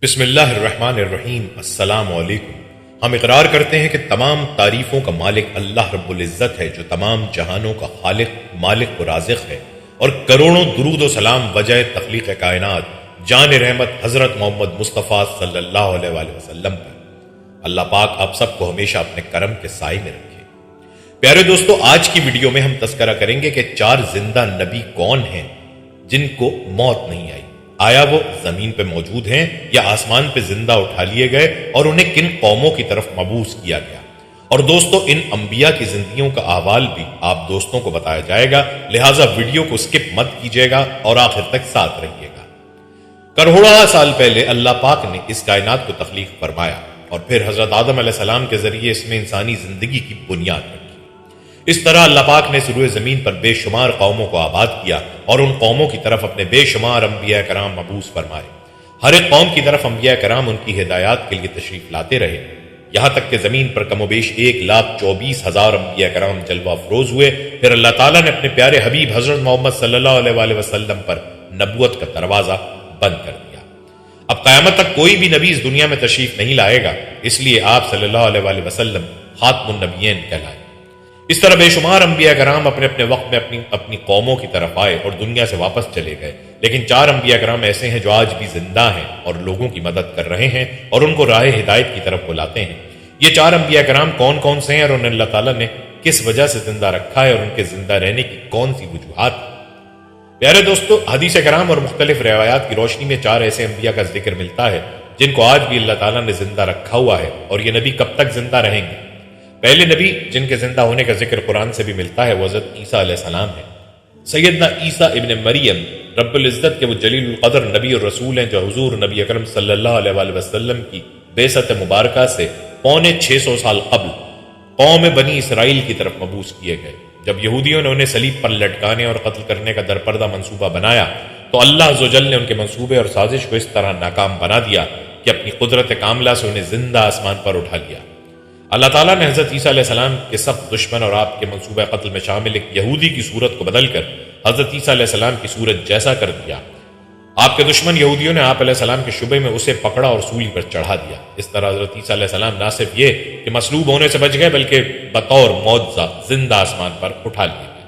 بسم اللہ الرحمن الرحیم۔ السلام علیکم۔ ہم اقرار کرتے ہیں کہ تمام تعریفوں کا مالک اللہ رب العزت ہے، جو تمام جہانوں کا خالق، مالک و رازق ہے، اور کروڑوں درود و سلام وجہ تخلیق کائنات جان رحمت حضرت محمد مصطفیٰ صلی اللہ علیہ وآلہ وسلم پر۔ اللہ پاک آپ سب کو ہمیشہ اپنے کرم کے سائے میں رکھے۔ پیارے دوستو، آج کی ویڈیو میں ہم تذکرہ کریں گے کہ 4 زندہ نبی کون ہیں جن کو موت نہیں آئی۔ آیا وہ زمین پہ موجود ہیں یا آسمان پہ زندہ اٹھا لیے گئے، اور انہیں کن قوموں کی طرف مبعوث کیا گیا؟ اور دوستو، ان انبیاء کی زندگیوں کا احوال بھی آپ دوستوں کو بتایا جائے گا، لہٰذا ویڈیو کو سکپ مت کیجیے گا اور آخر تک ساتھ رہیے گا۔ کروڑا سال پہلے اللہ پاک نے اس کائنات کو تخلیق فرمایا، اور پھر حضرت آدم علیہ السلام کے ذریعے اس میں انسانی زندگی کی بنیاد رکھی۔ اس طرح اللہ پاک نے روئے زمین پر بے شمار قوموں کو آباد کیا، اور ان قوموں کی طرف اپنے بے شمار انبیاء کرام مبعوث فرمائے۔ ہر ایک قوم کی طرف انبیاء کرام ان کی ہدایات کے لیے تشریف لاتے رہے، یہاں تک کہ زمین پر کم و بیش 1,24,000 انبیاء کرام جلوہ افروز ہوئے۔ پھر اللہ تعالیٰ نے اپنے پیارے حبیب حضرت محمد صلی اللہ علیہ وآلہ وسلم پر نبوت کا دروازہ بند کر دیا۔ اب قیامت تک کوئی بھی نبی اس دنیا میں تشریف نہیں لائے گا، اس لیے آپ صلی اللہ علیہ وآلہ وسلم خاتم النبیین کہلائے۔ اس طرح بے شمار انبیاء کرام اپنے اپنے وقت میں اپنی قوموں کی طرف آئے اور دنیا سے واپس چلے گئے، لیکن 4 انبیاء کرام ایسے ہیں جو آج بھی زندہ ہیں اور لوگوں کی مدد کر رہے ہیں اور ان کو راہ ہدایت کی طرف بلاتے ہیں۔ یہ 4 انبیاء کرام کون کون سے ہیں اور انہیں اللہ تعالیٰ نے کس وجہ سے زندہ رکھا ہے اور ان کے زندہ رہنے کی کون سی وجوہات ہیں؟ پیارے دوستو، حدیث کرام اور مختلف روایات کی روشنی میں 4 ایسے انبیاء کا ذکر ملتا ہے جن کو آج بھی اللہ تعالیٰ نے زندہ رکھا ہوا ہے، اور یہ نبی کب تک زندہ رہیں گے؟ پہلے نبی جن کے زندہ ہونے کا ذکر قرآن سے بھی ملتا ہے وہ حضرت عیسیٰ علیہ السلام ہے۔ سیدنا عیسیٰ ابن مریم رب العزت کے وہ جلیل القدر نبی اور رسول ہیں جو حضور نبی اکرم صلی اللہ علیہ وآلہ وسلم کی بعثت مبارکہ سے 650 سال قبل قوم بنی اسرائیل کی طرف مبعوث کیے گئے۔ جب یہودیوں نے انہیں صلیب پر لٹکانے اور قتل کرنے کا درپردہ منصوبہ بنایا تو اللہ عزوجل نے ان کے منصوبے اور سازش کو اس طرح ناکام بنا دیا کہ اپنی قدرت کاملہ سے انہیں زندہ آسمان پر اٹھا لیا۔ اللہ تعالیٰ نے حضرت عیسیٰ علیہ السلام کے سخت دشمن اور آپ کے منصوبہ قتل میں شامل ایک یہودی کی صورت کو بدل کر حضرت عیسیٰ علیہ السلام کی صورت جیسا کر دیا۔ آپ کے دشمن یہودیوں نے آپ علیہ السلام کے شبے میں اسے پکڑا اور سولی پر چڑھا دیا۔ اس طرح حضرت عیسیٰ علیہ السلام نہ صرف یہ کہ مصلوب ہونے سے بچ گئے بلکہ بطور معجزہ زندہ آسمان پر اٹھا لیے گئے۔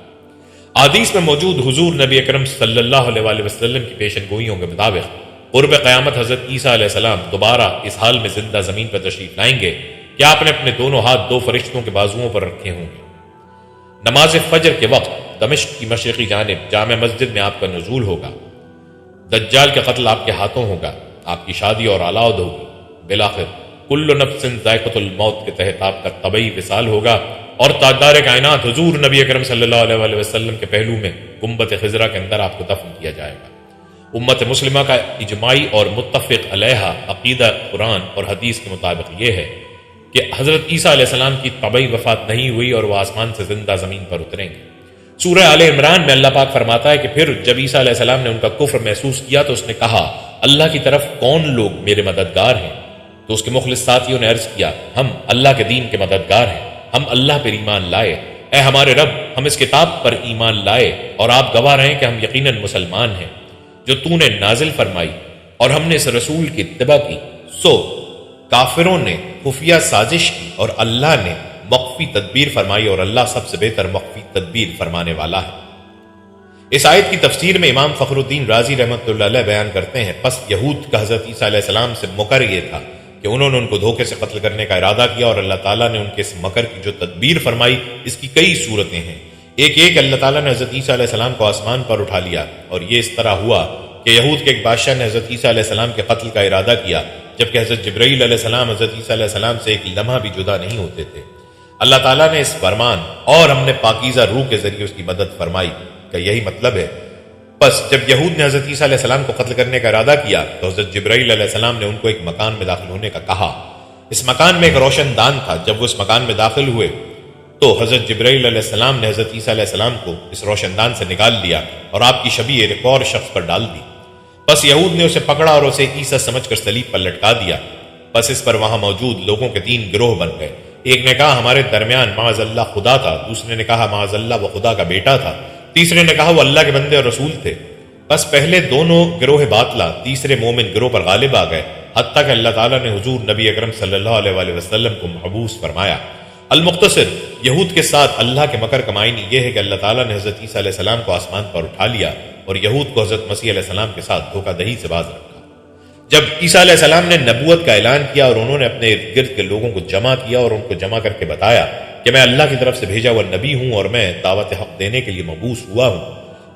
احادیث میں موجود حضور نبی اکرم صلی اللہ علیہ وآلہ وسلم کی پیشن گوئیوں کے مطابق قرب قیامت حضرت عیسیٰ علیہ السلام دوبارہ اس حال میں زندہ زمین پر تشریف لائیں گے کہ آپ نے اپنے دونوں ہاتھ 2 فرشتوں کے بازوؤں پر رکھے ہوں گے۔ نماز فجر کے وقت دمشق کی مشرقی جانب جامع مسجد میں آپ کا نزول ہوگا۔ دجال کا قتل آپ کے ہاتھوں ہوگا، آپ کی شادی اور اولاد ہوگی۔ بالآخر کل نفس ذائقۃ الموت کے تحت آپ کا طبعی وصال ہوگا، اور تاجدار کائنات حضور نبی اکرم صلی اللہ علیہ وآلہ وسلم کے پہلو میں گنبد خضرا کے اندر آپ کو دفن کیا جائے گا۔ امت مسلمہ کا اجماعی اور متفق علیہ عقیدہ قرآن اور حدیث کے مطابق یہ ہے کہ حضرت عیسیٰ علیہ السلام کی طبعی وفات نہیں ہوئی اور وہ آسمان سے زندہ زمین پر اتریں گے۔ سورہ آل عمران میں اللہ پاک فرماتا ہے کہ پھر جب عیسیٰ علیہ السلام نے ان کا کفر محسوس کیا تو اس نے کہا، اللہ کی طرف کون لوگ میرے مددگار ہیں؟ تو اس کے مخلص ساتھیوں نے عرض کیا، ہم اللہ کے دین کے مددگار ہیں، ہم اللہ پر ایمان لائے، اے ہمارے رب ہم اس کتاب پر ایمان لائے اور آپ گواہ رہیں کہ ہم یقیناً مسلمان ہیں جو تو نے نازل فرمائی، اور ہم نے اس رسول کی اتباع کی۔ سو کافروں نے خفیہ سازش کی اور اللہ نے مخفی تدبیر فرمائی، اور اللہ سب سے بہتر مخفی تدبیر فرمانے والا ہے۔ اس آیت کی تفسیر میں امام فخر الدین رازی رحمۃ اللہ علیہ بیان کرتے ہیں، پس یہود کا حضرت عیسیٰ علیہ السلام سے مکر یہ تھا کہ انہوں نے ان کو دھوکے سے قتل کرنے کا ارادہ کیا، اور اللہ تعالیٰ نے ان کے اس مکر کی جو تدبیر فرمائی اس کی کئی صورتیں ہیں۔ ایک اللہ تعالیٰ نے حضرت عیسیٰ علیہ السلام کو آسمان پر اٹھا لیا، اور یہ اس طرح ہوا کہ یہود کے ایک بادشاہ نے حضرت عیسیٰ علیہ السلام کے قتل کا ارادہ کیا، جبکہ حضرت جبرائیل علیہ السلام حضرت عیسیٰ علیہ السلام سے ایک لمحہ بھی جدا نہیں ہوتے تھے۔ اللہ تعالیٰ نے اس فرمان اور ہم نے پاکیزہ روح کے ذریعے اس کی مدد فرمائی کا یہی مطلب ہے۔ پس جب یہود نے حضرت عیسیٰ علیہ السلام کو قتل کرنے کا ارادہ کیا تو حضرت جبرائیل علیہ السلام نے ان کو ایک مکان میں داخل ہونے کا کہا۔ اس مکان میں ایک روشن دان تھا۔ جب وہ اس مکان میں داخل ہوئے تو حضرت جبرائیل علیہ السلام نے حضرت عیسیٰ علیہ السلام کو اس روشن دان سے نکال لیا اور آپ کی شبیہ ایک اور شخص پر ڈال دی۔ بس یہود نے اسے پکڑا اور اسے عیسیٰ سمجھ کر صلیب پر لٹکا دیا۔ بس اس پر وہاں موجود لوگوں کے 3 گروہ بن گئے۔ ایک نے کہا ہمارے درمیان معاذ اللہ خدا تھا، دوسرے نے کہا معاذ اللہ وہ خدا کا بیٹا تھا، تیسرے نے کہا وہ اللہ کے بندے اور رسول تھے۔ بس پہلے دونوں گروہ باطلہ تیسرے مومن گروہ پر غالب آ گئے، حتیٰ کہ اللہ تعالیٰ نے حضور نبی اکرم صلی اللہ علیہ وآلہ وسلم کو محبوس فرمایا۔ المختصر، یہود کے ساتھ اللہ کے مکر کا معنی یہ ہے کہ اللہ تعالیٰ نے حضرت عیسیٰ علیہ السلام کو آسمان پر اٹھا لیا اور یہود کو حضرت مسیح علیہ السلام کے ساتھ دھوکہ دہی سے باز رکھا۔ جب عیسیٰ علیہ السلام نے نبوت کا اعلان کیا اور انہوں نے اپنے ارد گرد کے لوگوں کو جمع کیا اور ان کو جمع کر کے بتایا کہ میں اللہ کی طرف سے بھیجا ہوا نبی ہوں اور میں دعوت حق دینے کے لیے مبعوث ہوا ہوں،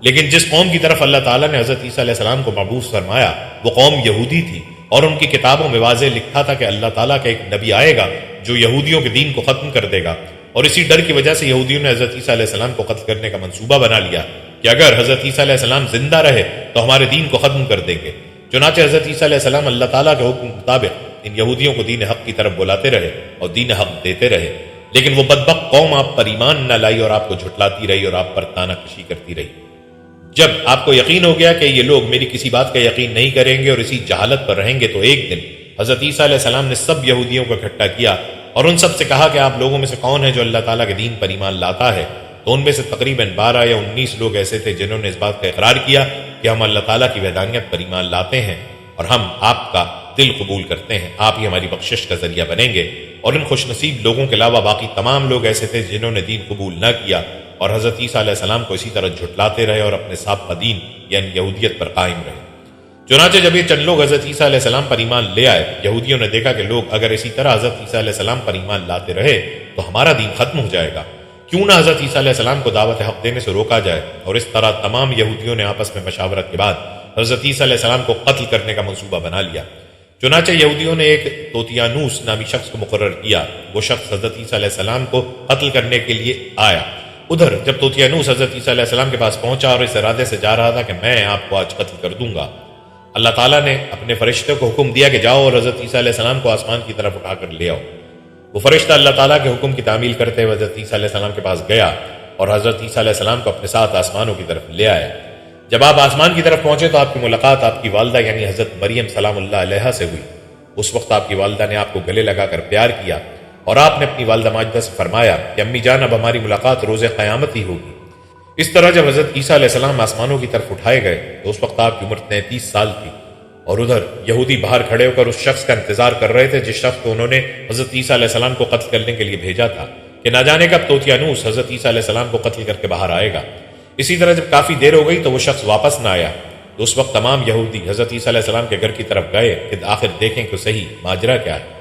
لیکن جس قوم کی طرف اللہ تعالیٰ نے حضرت عیسیٰ علیہ السلام کو مبعوث فرمایا وہ قوم یہودی تھی، اور ان کی کتابوں میں واضح لکھا تھا کہ اللہ تعالیٰ کا ایک نبی آئے گا جو یہودیوں کے دین کو ختم کر دے گا، اور اسی ڈر کی وجہ سے یہودیوں نے حضرت عیسیٰ علیہ السلام کو قتل کرنے کا منصوبہ بنا لیا کہ اگر حضرت عیسیٰ علیہ السلام زندہ رہے تو ہمارے دین کو ختم کر دیں گے۔ چنانچہ حضرت عیسیٰ علیہ السلام اللہ تعالیٰ کے حکم کے مطابق ان یہودیوں کو دین حق کی طرف بلاتے رہے اور دین حق دیتے رہے، لیکن وہ بدبخت قوم آپ پر ایمان نہ لائی اور آپ کو جھٹلاتی رہی اور آپ پر تانا کشی کرتی رہی۔ جب آپ کو یقین ہو گیا کہ یہ لوگ میری کسی بات کا یقین نہیں کریں گے اور اسی جہالت پر رہیں گے، تو ایک دن حضرت عیسیٰ علیہ السلام نے سب یہودیوں کو اکٹھا کیا اور ان سب سے کہا کہ آپ لوگوں میں سے کون ہے جو اللہ تعالیٰ کے دین پر ایمان لاتا ہے؟ تو ان میں سے تقریباً 12 یا 19 لوگ ایسے تھے جنہوں نے اس بات کا اقرار کیا کہ ہم اللہ تعالیٰ کی وحدانیت پر ایمان لاتے ہیں اور ہم آپ کا دل قبول کرتے ہیں، آپ ہی ہماری بخشش کا ذریعہ بنیں گے۔ اور ان خوش نصیب لوگوں کے علاوہ باقی تمام لوگ ایسے تھے جنہوں نے دین قبول نہ کیا اور حضرت عیسیٰ علیہ السلام کو اسی طرح جھٹلاتے رہے اور اپنے سابقہ دین یعنی یہودیت پر قائم رہے۔ چنانچہ جب یہ چند لوگ حضرت عیسیٰ علیہ السلام پر ایمان لے آئے، یہودیوں نے دیکھا کہ لوگ اگر اسی طرح حضرت عیسیٰ علیہ السلام پر ایمان لاتے رہے تو ہمارا دین ختم ہو جائے گا، کیوں نہ حضرت عیسیٰ علیہ السلام کو دعوت حق دینے سے روکا جائے۔ اور اس طرح تمام یہودیوں نے آپس میں مشاورت کے بعد حضرت عیسیٰ علیہ السلام کو قتل کرنے کا منصوبہ بنا لیا۔ چنانچہ یہودیوں نے ایک توتیانوس نامی شخص کو مقرر کیا، وہ شخص حضرت عیسیٰ علیہ السلام کو قتل کرنے کے لیے آیا۔ ادھر جب توتیانوس حضرت عیسیٰ علیہ السلام کے پاس پہنچا اور اس ارادے سے جا رہا تھا کہ میں آپ کو آج قتل کر دوں گا، اللہ تعالیٰ نے اپنے فرشتے کو حکم دیا کہ جاؤ اور حضرت عیسیٰ علیہ السلام کو آسمان کی طرف اٹھا کر لے آؤ۔ وہ فرشتہ اللہ تعالیٰ کے حکم کی تعمیل کرتے ہوئے حضرت عیسیٰ علیہ السلام کے پاس گیا اور حضرت عیسیٰ علیہ السلام کو اپنے ساتھ آسمانوں کی طرف لے آیا۔ جب آپ آسمان کی طرف پہنچے تو آپ کی ملاقات آپ کی والدہ یعنی حضرت مریم سلام اللہ علیہا سے ہوئی۔ اس وقت آپ کی والدہ نے آپ کو گلے لگا کر پیار کیا اور آپ نے اپنی والدہ ماجدہ سے فرمایا کہ امی جان اب ہماری ملاقات روز قیامت ہی ہوگی۔ اس طرح جب حضرت عیسیٰ علیہ السلام آسمانوں کی طرف اٹھائے گئے تو اس وقت آپ کی عمر 33 سال تھی، اور ادھر یہودی باہر کھڑے ہو کر اس شخص کا انتظار کر رہے تھے جس شخص کو انہوں نے حضرت عیسیٰ علیہ السلام کو قتل کرنے کے لیے بھیجا تھا کہ نہ جانے کب توتیانوس حضرت عیسیٰ علیہ السلام کو قتل کر کے باہر آئے گا۔ اسی طرح جب کافی دیر ہو گئی تو وہ شخص واپس نہ آیا تو اس وقت تمام یہودی حضرت عیسیٰ علیہ السلام کے گھر کی طرف گئے کہ آخر دیکھیں کہ صحیح ماجرا کیا ہے۔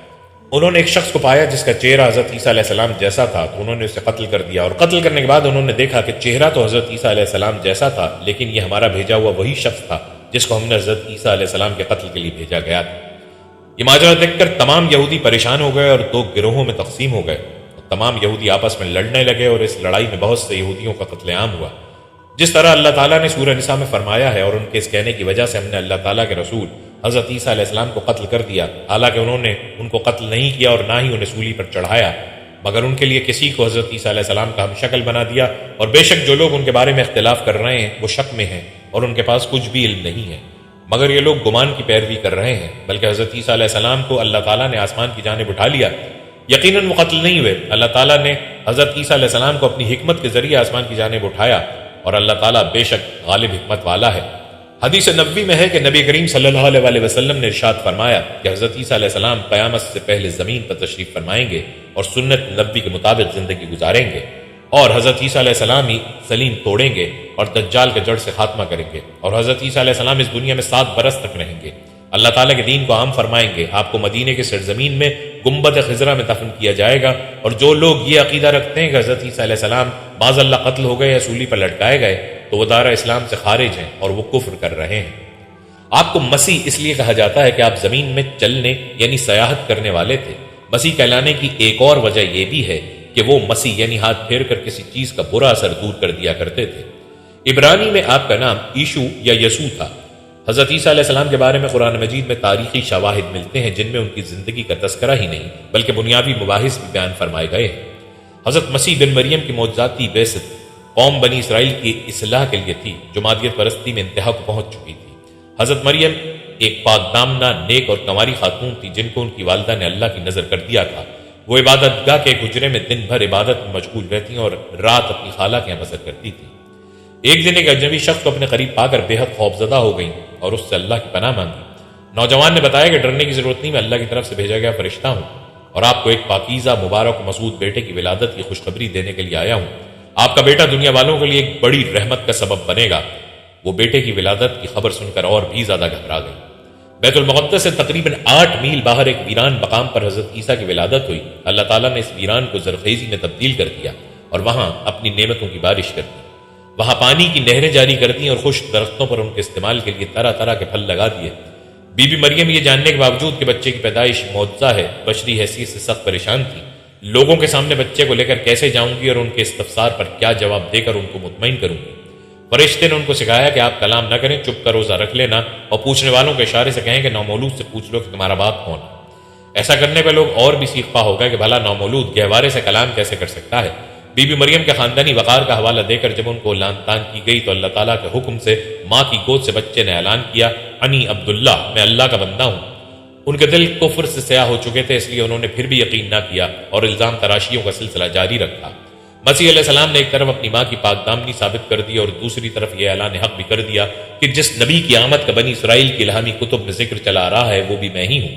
انہوں نے ایک شخص کو پایا جس کا چہرہ حضرت عیسیٰ علیہ السلام جیسا تھا، تو انہوں نے اسے قتل کر دیا، اور قتل کرنے کے بعد انہوں نے دیکھا کہ چہرہ تو حضرت عیسیٰ علیہ السلام جیسا تھا، لیکن یہ ہمارا بھیجا ہوا وہی شخص تھا جس کو ہم نے حضرت عیسیٰ علیہ السلام کے قتل کے لیے بھیجا گیا تھا۔ یہ ماجرا دیکھ کر تمام یہودی پریشان ہو گئے اور 2 گروہوں میں تقسیم ہو گئے۔ تمام یہودی آپس میں لڑنے لگے اور اس لڑائی میں بہت سے یہودیوں کا قتل عام ہوا، جس طرح اللہ تعالیٰ نے سورہ نساء میں فرمایا ہے، اور ان کے اس کہنے کی وجہ سے ہم نے اللہ تعالیٰ کے رسول حضرت عیسیٰ علیہ السلام کو قتل کر دیا، حالانکہ انہوں نے ان کو قتل نہیں کیا اور نہ ہی انہیں سولی پر چڑھایا، مگر ان کے لیے کسی کو حضرت عیسیٰ علیہ السلام کا ہم شکل بنا دیا، اور بے شک جو لوگ ان کے بارے میں اختلاف کر رہے ہیں وہ شک میں ہیں اور ان کے پاس کچھ بھی علم نہیں ہے، مگر یہ لوگ گمان کی پیروی کر رہے ہیں، بلکہ حضرت عیسیٰ علیہ السلام کو اللہ تعالیٰ نے آسمان کی جانب اٹھا لیا۔ یقیناً وہ قتل نہیں ہوئے، اللہ تعالیٰ نے حضرت عیسیٰ علیہ السلام کو اپنی حکمت کے ذریعے آسمان کی جانب اٹھایا، اور اللہ تعالیٰ بے شک غالب حکمت والا ہے۔ حدیث نبوی میں ہے کہ نبی کریم صلی اللہ علیہ وسلم نے ارشاد فرمایا کہ حضرت عیسیٰ علیہ السلام قیامت سے پہلے زمین پر تشریف فرمائیں گے اور سنت نبوی کے مطابق زندگی گزاریں گے، اور حضرت عیسیٰ علیہ السلام ہی سلیم توڑیں گے اور دجال کے جڑ سے خاتمہ کریں گے، اور حضرت عیسیٰ علیہ السلام اس دنیا میں 7 برس تک رہیں گے، اللہ تعالیٰ کے دین کو عام فرمائیں گے، آپ کو مدینے کے سرزمین میں گنبد خضرا میں دفن کیا جائے گا، اور جو لوگ یہ عقیدہ رکھتے ہیں کہ حضرت عیسیٰ علیہ السلام معاذ اللہ قتل ہو گئے یا سولی پر لٹکائے گئے تو وہ دار اسلام سے خارج ہیں اور وہ کفر کر رہے ہیں۔ آپ کو مسیح اس لیے کہا جاتا ہے کہ آپ زمین میں چلنے یعنی سیاحت کرنے والے تھے۔ مسیح کہلانے کی ایک اور وجہ یہ بھی ہے کہ وہ مسیح یعنی ہاتھ پھیر کر کسی چیز کا برا اثر دور کر دیا کرتے تھے۔ عبرانی میں آپ کا نام ایشو یا یسوع تھا۔ حضرت عیسیٰ علیہ السلام کے بارے میں قرآن مجید میں تاریخی شواہد ملتے ہیں جن میں ان کی زندگی کا تذکرہ ہی نہیں بلکہ بنیادی مباحث بھی بیان فرمائے گئے ہیں۔ حضرت مسیح بن مریم کی معجزاتی بعثت قوم بنی اسرائیل کی اصلاح کے لیے تھی جو مادیت پرستی میں انتہا کو پہنچ چکی تھی۔ حضرت مریم ایک پاک دامنہ نیک اور کنواری خاتون تھی جن کو ان کی والدہ نے اللہ کی نظر کر دیا تھا۔ وہ عبادت گاہ کے حجرے میں دن بھر عبادت میں مشغول رہتی اور رات اپنی خالہ کے یہاں بسر کرتی تھی۔ ایک دن ایک اجنبی شخص کو اپنے قریب پا کر بے حد خوفزدہ ہو گئیں اور اس سے اللہ کی پناہ مانگی۔ نوجوان نے بتایا کہ ڈرنے کی ضرورت نہیں، میں اللہ کی طرف سے بھیجا گیا فرشتہ ہوں اور آپ کو ایک پاکیزہ مبارک و مسعود بیٹے کی ولادت کی خوشخبری دینے کے لیے آیا ہوں۔ آپ کا بیٹا دنیا والوں کے لیے ایک بڑی رحمت کا سبب بنے گا۔ وہ بیٹے کی ولادت کی خبر سن کر اور بھی زیادہ گھبرا گئی۔ بیت المقدس سے تقریباً 8 میل باہر ایک ویران مقام پر حضرت عیسیٰ کی ولادت ہوئی۔ اللہ تعالیٰ نے اس ویران کو زرخیزی میں تبدیل کر دیا اور وہاں اپنی نعمتوں کی بارش کر دی۔ وہاں پانی کی نہریں جاری کر دیں اور خشک درختوں پر ان کے استعمال کے لیے طرح طرح کے پھل لگا دیے۔ بی بی مریم یہ جاننے کے باوجود کہ بچے کی پیدائش معجزہ ہے، بشری حیثیت سے سخت پریشان تھی۔ لوگوں کے سامنے بچے کو لے کر کیسے جاؤں گی اور ان کے استفسار پر کیا جواب دے کر ان کو مطمئن کروں گی؟ فرشتے نے ان کو سکھایا کہ آپ کلام نہ کریں، چپ کا روزہ رکھ لینا اور پوچھنے والوں کے اشارے سے کہیں کہ نومولود سے پوچھ لو کہ تمہارا باپ کون ہے۔ ایسا کرنے پہ لوگ اور بھی سیکھ پا ہوگا کہ بھلا نومولود گہوارے سے کلام کیسے کر سکتا ہے۔ بی بی مریم کے خاندانی وقار کا حوالہ دے کر جب ان کو لان تان کی گئی تو اللہ تعالیٰ کے حکم سے ماں کی گود سے بچے نے اعلان کیا، انی عبداللہ، میں اللہ کا بندہ ہوں۔ ان کے دل کفر سے سیاہ ہو چکے تھے، اس لیے انہوں نے پھر بھی یقین نہ کیا اور الزام تراشیوں کا سلسلہ جاری رکھا۔ مسیح علیہ السلام نے ایک طرف اپنی ماں کی پاک دامنی ثابت کر دی اور دوسری طرف یہ اعلان حق بھی کر دیا کہ جس نبی کی آمد کا بنی اسرائیل کی الہامی کتب میں ذکر چلا آ رہا ہے وہ بھی میں ہی ہوں۔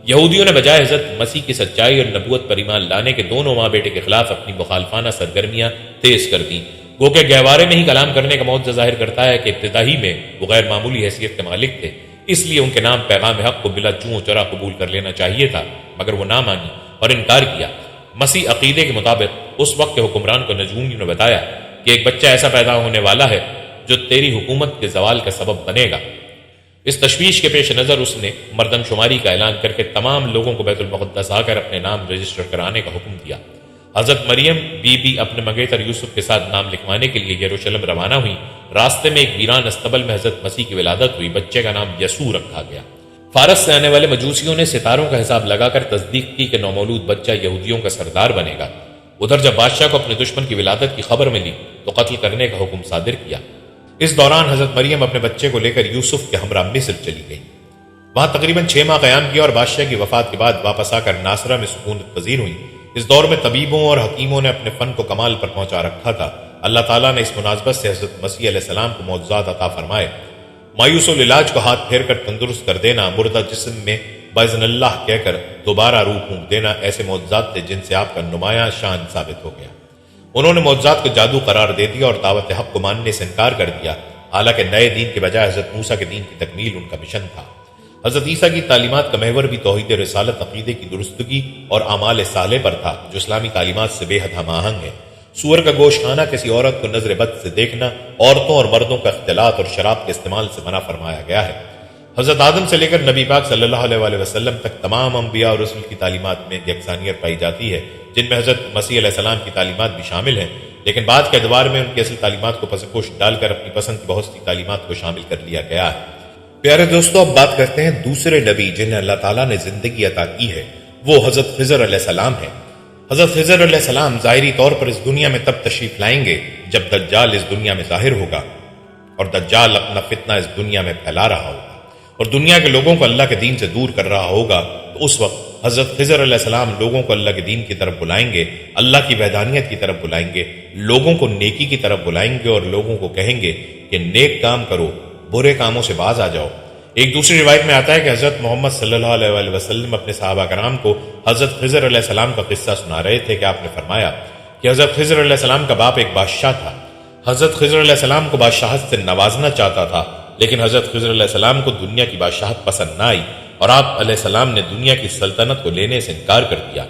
یہودیوں نے بجائے حضرت مسیح کی سچائی اور نبوت پر ایمان لانے کے دونوں ماں بیٹے کے خلاف اپنی مخالفانہ سرگرمیاں تیز کر دیں۔ گو کہ گہوارے میں ہی کلام کرنے کا معجزہ ظاہر کرتا ہے کہ ابتدائی میں وہ غیر معمولی حیثیت کے مالک تھے، اس لیے ان کے نام پیغام حق کو بلا چوں چرا قبول کر لینا چاہیے تھا، مگر وہ نہ مانی اور انکار کیا۔ مسیح عقیدے کے مطابق اس وقت کے حکمران کو نجومیوں نے بتایا کہ ایک بچہ ایسا پیدا ہونے والا ہے جو تیری حکومت کے زوال کا سبب بنے گا۔ اس تشویش کے پیش نظر اس نے مردم شماری کا اعلان کر کے تمام لوگوں کو بیت المقدس آ کر اپنے نام رجسٹر کرانے کا حکم دیا۔ حضرت مریم بی بی اپنے منگیتر یوسف کے ساتھ نام لکھوانے کے لیے یروشلم روانہ ہوئی۔ راستے میں ایک ویران استبل میں حضرت مسیح کی ولادت ہوئی۔ بچے کا نام یسوع رکھا گیا۔ فارس سے آنے والے مجوسیوں نے ستاروں کا حساب لگا کر تصدیق کی کہ نومولود بچہ یہودیوں کا سردار بنے گا۔ ادھر جب بادشاہ کو اپنے دشمن کی ولادت کی خبر ملی تو قتل کرنے کا حکم صادر کیا۔ اس دوران حضرت مریم اپنے بچے کو لے کر یوسف کے ہمراہ مصر چلی گئی۔ وہاں تقریباً 6 ماہ قیام کیا اور بادشاہ کی وفات کے بعد واپس آ کر ناصرہ میں سکونت پذیر ہوئی۔ اس دور میں طبیبوں اور حکیموں نے اپنے فن کو کمال پر پہنچا رکھا تھا۔ اللہ تعالیٰ نے اس مناسبت سے حضرت مسیح علیہ السلام کو معجزات عطا فرمائے۔ مایوس العلاج کو ہاتھ پھیر کر تندرست کر دینا، مردہ جسم میں باذن اللہ کہہ کر دوبارہ روح پھونک دینا، ایسے معجزات تھے جن سے آپ کا نمایاں شان ثابت ہو گیا۔ انہوں نے معجزات کو جادو قرار دے دیا اور دعوت حق کو ماننے سے انکار کر دیا، حالانکہ نئے دین کے بجائے حضرت موسیٰ کے دین کی تکمیل ان کا مشن تھا۔ حضرت عیسیٰ کی تعلیمات کا محور بھی توحید رسالت، عقیدے کی درستگی اور اعمال صالح پر تھا، جو اسلامی تعلیمات سے بے حد ہم آہنگ ہے۔ سور کا گوشت کھانا، کسی عورت کو نظر بد سے دیکھنا، عورتوں اور مردوں کا اختلاط اور شراب کے استعمال سے منع فرمایا گیا ہے۔ حضرت آدم سے لے کر نبی پاک صلی اللہ علیہ وآلہ وسلم تک تمام انبیاء اور رسول کی تعلیمات میں یکسانیت پائی جاتی ہے، جن میں حضرت مسیح علیہ السلام کی تعلیمات بھی شامل ہیں، لیکن بعد کے ادوار میں ان کی اصل تعلیمات کو پس پوش ڈال کر اپنی پسند کی بہت سی تعلیمات کو شامل کر لیا گیا ہے۔ پیارے دوستو، اب بات کرتے ہیں دوسرے نبی جنہیں اللہ تعالیٰ نے زندگی عطا کی ہے، وہ حضرت خضر علیہ السلام ہے۔ حضرت خضر علیہ السلام ظاہری طور پر اس دنیا میں تب تشریف لائیں گے جب دجال اس دنیا میں ظاہر ہوگا اور دجال اپنا فتنہ اس دنیا میں پھیلا رہا ہوگا اور دنیا کے لوگوں کو اللہ کے دین سے دور کر رہا ہوگا، تو اس وقت حضرت خضر علیہ السلام لوگوں کو اللہ کے دین کی طرف بلائیں گے، اللہ کی وحدانیت کی طرف بلائیں گے، لوگوں کو نیکی کی طرف بلائیں گے اور لوگوں کو کہیں گے کہ نیک کام کرو، برے کاموں سے باز آ جاؤ۔ ایک دوسری روایت میں آتا ہے کہ حضرت محمد صلی اللہ علیہ وآلہ وسلم اپنے صحابہ کرام کو حضرت خضر علیہ السلام کا قصہ سنا رہے تھے کہ آپ نے فرمایا کہ حضرت خضر علیہ السلام کا باپ ایک بادشاہ تھا۔ حضرت خضر علیہ السلام کو بادشاہت سے نوازنا چاہتا تھا، لیکن حضرت خضر علیہ السلام کو دنیا کی بادشاہت پسند نہ آئی اور آپ علیہ السلام نے دنیا کی سلطنت کو لینے سے انکار کر دیا۔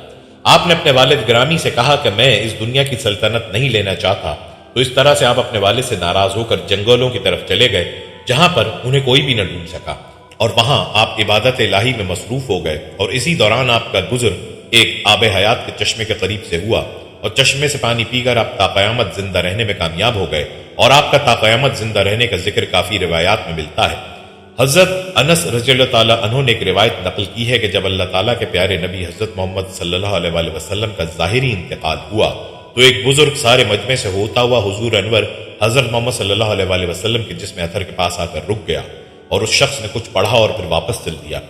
آپ نے اپنے والد گرامی سے کہا کہ میں اس دنیا کی سلطنت نہیں لینا چاہتا، تو اس طرح سے آپ اپنے والد سے ناراض ہو کر جنگلوں کی طرف چلے گئے جہاں پر انہیں کوئی بھی نہ ڈھونڈ سکا، اور وہاں آپ عبادت الہی میں مصروف ہو گئے، اور اسی دوران آپ کا گزر ایک آب حیات کے چشمے کے قریب سے ہوا اور چشمے سے پانی پی کر آپ تا قیامت زندہ رہنے میں کامیاب ہو گئے، اور آپ کا تا قیامت زندہ رہنے کا ذکر کافی روایات میں ملتا ہے۔ حضرت انس رضی اللہ تعالیٰ عنہ نے ایک روایت نقل کی ہے کہ جب اللہ تعالیٰ کے پیارے نبی حضرت محمد صلی اللہ علیہ وآلہ وسلم کا ظاہری انتقال ہوا تو ایک بزرگ سارے مجمع سے ہوتا ہوا حضور انور حضرت محمد صلی اللہ علیہ وآلہ وسلم کے جسم اطہر کے پاس آ کر رک گیا، اور اس شخص نے کچھ پڑھا اور پھر واپس چل دیا۔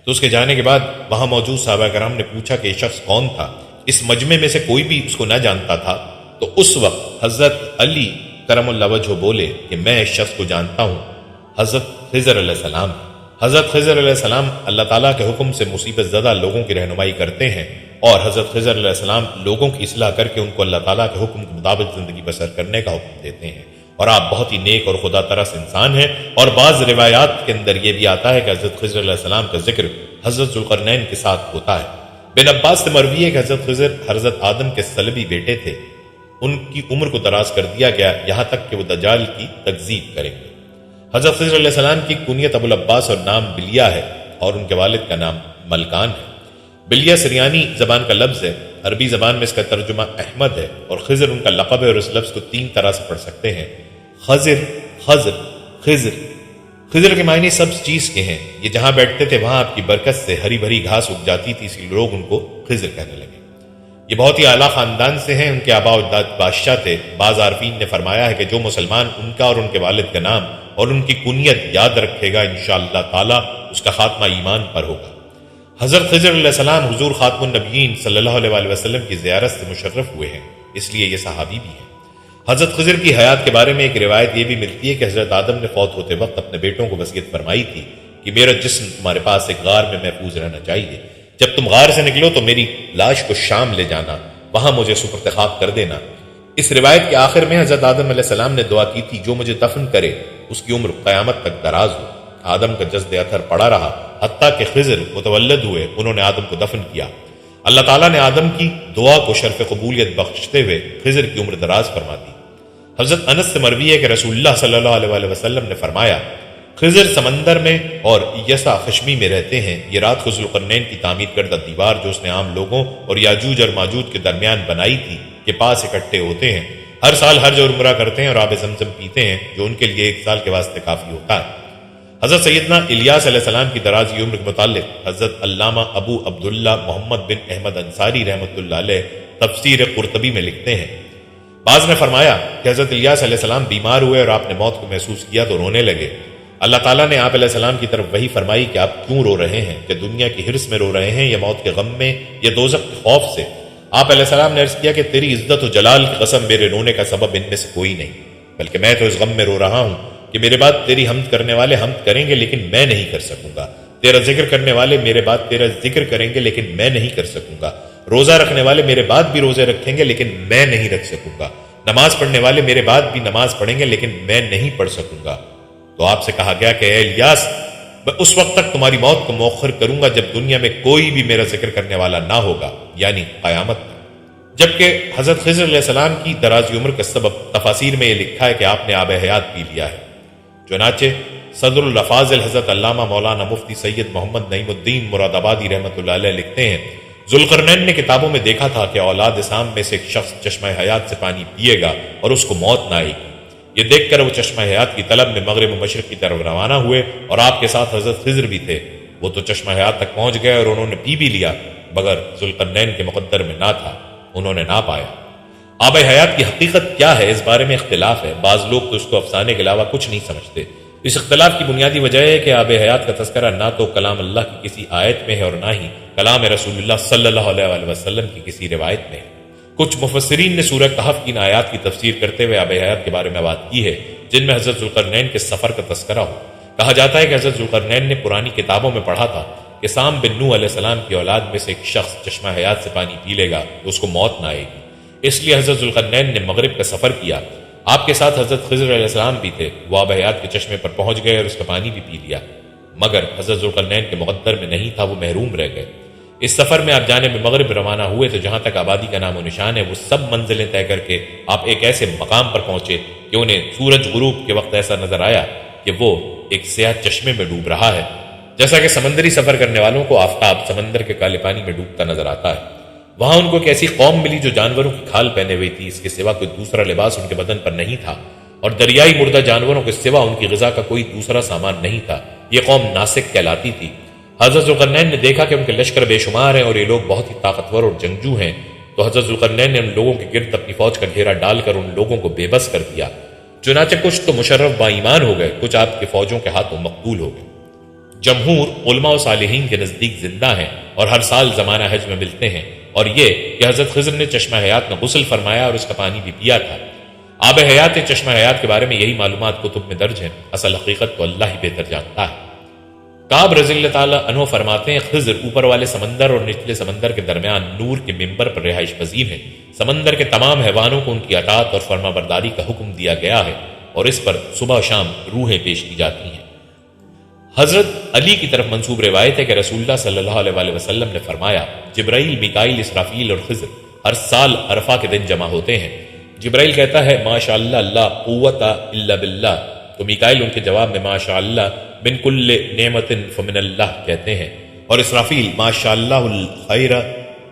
تو اس کے جانے کے بعد وہاں موجود صحابہ کرام نے پوچھا کہ یہ شخص کون تھا؟ اس مجمع میں سے کوئی بھی اس کو نہ جانتا تھا۔ تو اس وقت حضرت علی کرم اللہ وجہ بولے کہ میں اس شخص کو جانتا ہوں، حضرت خضر علیہ السلام۔ حضرت خضر علیہ السلام اللہ تعالیٰ کے حکم سے مصیبت زدہ لوگوں کی رہنمائی کرتے ہیں، اور حضرت خضر علیہ السلام لوگوں کی اصلاح کر کے ان کو اللہ تعالیٰ کے حکم کے مطابق زندگی بسر کرنے کا حکم دیتے ہیں، اور آپ بہت ہی نیک اور خدا ترس انسان ہیں۔ اور بعض روایات کے اندر یہ بھی آتا ہے کہ حضرت خضر علیہ السلام کا ذکر حضرت ذوالقرنین کے ساتھ ہوتا ہے۔ بن عباس سے مروی ہے کہ حضرت خضر حضرت آدم کے صلبی بیٹے تھے، ان کی عمر کو دراز کر دیا گیا یہاں تک کہ وہ دجال کی تکذیب کریں گے۔ حضرت خضر علیہ السلام کی کنیت ابو العباس اور نام بلیہ ہے، اور ان کے والد کا نام ملکان ہے۔ بلیہ سریانی زبان کا لفظ ہے، عربی زبان میں اس کا ترجمہ احمد ہے، اور خضر ان کا لقب ہے، اور اس لفظ کو 3 طرح سے پڑھ سکتے ہیں: خضر، خضر، خضر۔ خضر کے معنی سبز چیز کے ہیں، یہ جہاں بیٹھتے تھے وہاں آپ کی برکت سے ہری بھری گھاس اگ جاتی تھی، اسی لوگ ان کو خضر کہنے لگے۔ یہ بہت ہی اعلیٰ خاندان سے ہیں، ان کے آبا و اجداد بادشاہ تھے۔ بعض عارفین نے فرمایا ہے کہ جو مسلمان ان کا اور ان کے والد کا نام اور ان کی کنیت یاد رکھے گا انشاءاللہ تعالی اس کا خاتمہ ایمان پر ہوگا۔ حضرت خضر علیہ السلام حضور خاتم النبیین صلی اللہ علیہ وسلم کی زیارت سے مشرف ہوئے ہیں، اس لیے یہ صحابی بھی ہیں۔ حضرت خضر کی حیات کے بارے میں ایک روایت یہ بھی ملتی ہے کہ حضرت آدم نے فوت ہوتے وقت اپنے بیٹوں کو وصیت فرمائی تھی کہ میرا جسم تمہارے پاس ایک غار میں محفوظ رہنا چاہیے، جب تم غار سے نکلو تو میری لاش کو شام لے جانا، وہاں مجھے سپرد خاک کر دینا۔ اس روایت کے آخر میں حضرت آدم علیہ السلام نے دعا کی تھی جو مجھے دفن کرے اس کی عمر قیامت تک دراز ہو۔ آدم کا جسد اثر پڑا رہا حتیٰ کہ خضر متولد ہوئے، انہوں نے آدم کو دفن کیا۔ اللہ تعالیٰ نے آدم کی دعا کو شرف قبولیت بخشتے ہوئے خضر کی عمر دراز فرما دی۔ حضرت انس سے مروی ہے کہ رسول اللہ صلی اللہ علیہ وسلم نے فرمایا خضر سمندر میں اور یسع خشمی میں رہتے ہیں، یہ رات کو ذوالقرنین کی تعمیر کردہ دیوار جو اس نے عام لوگوں اور یاجوج اور ماجوج کے درمیان بنائی تھی کے پاس اکٹھے ہوتے ہیں، ہر سال حج اور عمرہ کرتے ہیں اور آب زمزم پیتے ہیں جو ان کے لیے 1 سال کے واسطے کافی ہوتا ہے۔ حضرت سیدنا الیاس علیہ السلام کی درازی عمر کے متعلق حضرت علامہ ابو عبداللہ محمد بن احمد انصاری رحمۃ اللہ علیہ تفسیر قرطبی میں لکھتے ہیں، بعض نے فرمایا کہ حضرت الیاس علیہ السلام بیمار ہوئے اور آپ نے موت کو محسوس کیا تو رونے لگے۔ اللہ تعالیٰ نے آپ علیہ السلام کی طرف وہی فرمائی کہ آپ کیوں رو رہے ہیں، کہ دنیا کی حرص میں رو رہے ہیں یا موت کے غم میں یا دوزخ کے خوف سے؟ آپ علیہ السلام نے عرض کیا کہ تیری عزت و جلال کی قسم میرے رونے کا سبب ان میں سے کوئی نہیں، بلکہ میں تو اس غم میں رو رہا ہوں کہ میرے بعد تیری حمد کرنے والے حمد کریں گے لیکن میں نہیں کر سکوں گا، تیرا ذکر کرنے والے میرے بعد تیرا ذکر کریں گے لیکن میں نہیں کر سکوں گا، روزہ رکھنے والے میرے بعد بھی روزے رکھیں گے لیکن میں نہیں رکھ سکوں گا، نماز پڑھنے والے میرے بعد بھی نماز پڑھیں گے لیکن میں نہیں پڑھ سکوں گا۔ تو آپ سے کہا گیا کہ اے الیاس، میں اس وقت تک تمہاری موت کو مؤخر کروں گا جب دنیا میں کوئی بھی میرا ذکر کرنے والا نہ ہوگا، یعنی قیامت تک۔ جبکہ حضرت خضر علیہ السلام کی درازی عمر کا سبب تفاسیر میں یہ لکھا ہے کہ آپ نے آب حیات پی لیا ہے۔ چنانچہ صدر الافاضل حضرت علامہ مولانا مفتی سید محمد نعیم الدین مراد آبادی رحمۃ اللہ علیہ لکھتے ہیں، ذوالقرنین نے کتابوں میں دیکھا تھا کہ اولاد سام میں سے ایک شخص چشمہ حیات سے پانی پیے گا اور اس کو موت نہ آئے گی۔ یہ دیکھ کر وہ چشمہ حیات کی طلب میں مغرب و مشرق کی طرف روانہ ہوئے اور آپ کے ساتھ حضرت خضر بھی تھے۔ وہ تو چشمہ حیات تک پہنچ گئے اور انہوں نے پی بھی لیا، مگر ذوالقرنین کے مقدر میں نہ تھا، انہوں نے نہ پایا۔ آب حیات کی حقیقت کیا ہے اس بارے میں اختلاف ہے، بعض لوگ تو اس کو افسانے کے علاوہ کچھ نہیں سمجھتے۔ اس اختلاف کی بنیادی وجہ ہے کہ آب حیات کا تذکرہ نہ تو کلام اللہ کی کسی آیت میں ہے اور نہ ہی کلام رسول اللہ صلی اللہ علیہ وسلم کی کسی روایت میں ہے۔ کچھ مفسرین نے سورہ کہف کی ان آیات کی تفسیر کرتے ہوئے آب حیات کے بارے میں بات کی ہے جن میں حضرت ذوالقرنین کے سفر کا تذکرہ ہو۔ کہا جاتا ہے کہ حضرت ذوالقرنین نے پرانی کتابوں میں پڑھا تھا کہ سام بن نوح علیہ السلام کی اولاد میں سے ایک شخص چشمہ حیات سے پانی پی لے گا تو اس کو موت نہ آئے گی، اس لیے حضرت ذوالقرنین نے مغرب کا سفر کیا۔ آپ کے ساتھ حضرت خضر علیہ السلام بھی تھے، وہ آب حیات کے چشمے پر پہنچ گئے اور اس کا پانی بھی پی لیا، مگر حضرت ذوالقرنین کے مقدر میں نہیں تھا، وہ محروم رہ گئے۔ اس سفر میں آپ جانب مغرب روانہ ہوئے تو جہاں تک آبادی کا نام و نشان ہے وہ سب منزلیں طے کر کے آپ ایک ایسے مقام پر پہنچے کہ انہیں سورج غروب کے وقت ایسا نظر آیا کہ وہ ایک سیاہ چشمے میں ڈوب رہا ہے، جیسا کہ سمندری سفر کرنے والوں کو آفتاب سمندر کے کالے پانی میں ڈوبتا نظر آتا ہے۔ وہاں ان کو ایک ایسی قوم ملی جو جانوروں کی کھال پہنے ہوئی تھی، اس کے سوا کوئی دوسرا لباس ان کے بدن پر نہیں تھا، اور دریائی مردہ جانوروں کے سوا ان کی غذا کا کوئی دوسرا سامان نہیں تھا۔ یہ قوم ناسک کہلاتی تھی۔ حضرت ذوالقرنین نے دیکھا کہ ان کے لشکر بے شمار ہیں اور یہ لوگ بہت ہی طاقتور اور جنگجو ہیں، تو حضرت ذوالقرنین نے ان لوگوں کے گرد اپنی فوج کا گھیرا ڈال کر ان لوگوں کو بے بس کر دیا۔ چنانچہ کچھ تو مشرف با ایمان ہو گئے، کچھ آپ کے فوجوں کے ہاتھوں مقتول ہو گئے۔ جمہور علماء و صالحین کے نزدیک زندہ ہیں اور ہر سال زمانہ حج میں ملتے ہیں، اور یہ کہ حضرت خضر نے چشمہ حیات میں غسل فرمایا اور اس کا پانی بھی پیا تھا۔ آب حیات چشمہ حیات کے بارے میں یہی معلومات کتب میں درج ہیں، اصل حقیقت تو اللہ ہی بہتر جانتا ہے۔ کعب رضی اللہ تعالیٰ عنہ فرماتے ہیں خضر اوپر والے سمندر اور نچلے سمندر کے درمیان نور کے ممبر پر رہائش پذیر ہے، سمندر کے تمام حیوانوں کو ان کی اطاعت اور فرما برداری کا حکم دیا گیا ہے اور اس پر صبح و شام روحیں پیش کی جاتی ہیں۔ حضرت علی کی طرف منسوب روایت ہے کہ رسول اللہ صلی اللہ علیہ وآلہ وسلم نے فرمایا جبرائیل، میکائیل، اسرافیل اور خضر ہر سال عرفہ کے دن جمع ہوتے ہیں۔ جبرائیل کہتا ہے ماشاء اللہ لا قوت الا باللہ، تو میکائیل ان کے جواب میں ماشاء اللہ من کل نعمت فمن اللہ کہتے ہیں، اور اسرافیل ماشاء اللہ الخیر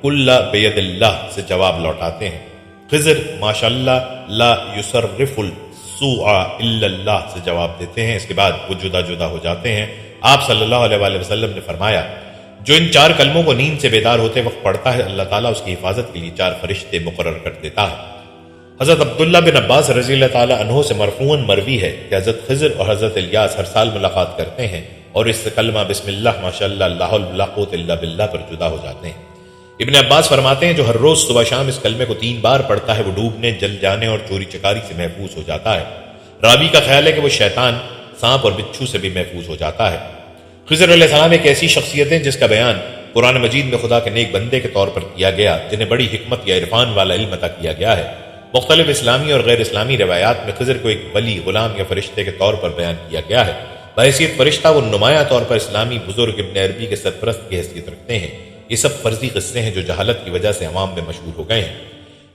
کل بید اللہ سے جواب لوٹاتے ہیں۔ خضر ماشاء اللہ لا یصرف السوء الا اللہ سے جواب دیتے ہیں۔ اس کے بعد وہ جدا جدا ہو جاتے ہیں۔ آپ صلی اللہ علیہ وآلہ وسلم نے فرمایا جو ان 4 کلموں کو نیند سے بیدار ہوتے وقت پڑھتا ہے اللہ تعالیٰ اس کی حفاظت کے لیے 4 فرشتے مقرر کر دیتا ہے۔ حضرت عبداللہ بن عباس رضی اللہ تعالیٰ عنہ سے مرفوعاً مروی ہے کہ حضرت خضر اور حضرت الیاس ہر سال ملاقات کرتے ہیں اور اس سے کلمہ بسم اللہ ماشاء اللہ لا حول ولا قوت الا باللہ پر جدا ہو جاتے ہیں۔ ابن عباس فرماتے ہیں جو ہر روز صبح شام اس کلمے کو 3 بار پڑھتا ہے وہ ڈوبنے، جل جانے اور چوری چکاری سے محفوظ ہو جاتا ہے۔ راوی کا خیال ہے کہ وہ شیطان، سانپ اور بچھو سے بھی محفوظ ہو جاتا ہے۔ خضر علیہ السلام ایک ایسی شخصیت ہے جس کا بیان قرآن مجید میں خدا کے نیک بندے کے طور پر کیا گیا جنہیں بڑی حکمت یا عرفان والا علم عطا کیا گیا ہے۔ مختلف اسلامی اور غیر اسلامی روایات میں خضر کو ایک ولی، غلام یا فرشتے کے طور پر بیان کیا گیا ہے۔ بحیثیت فرشتہ وہ نمایاں طور پر اسلامی بزرگ ابن عربی کے سرپرست کی حیثیت رکھتے ہیں۔ یہ سب فرضی قصے ہیں جو جہالت کی وجہ سے عوام میں مشہور ہو گئے ہیں۔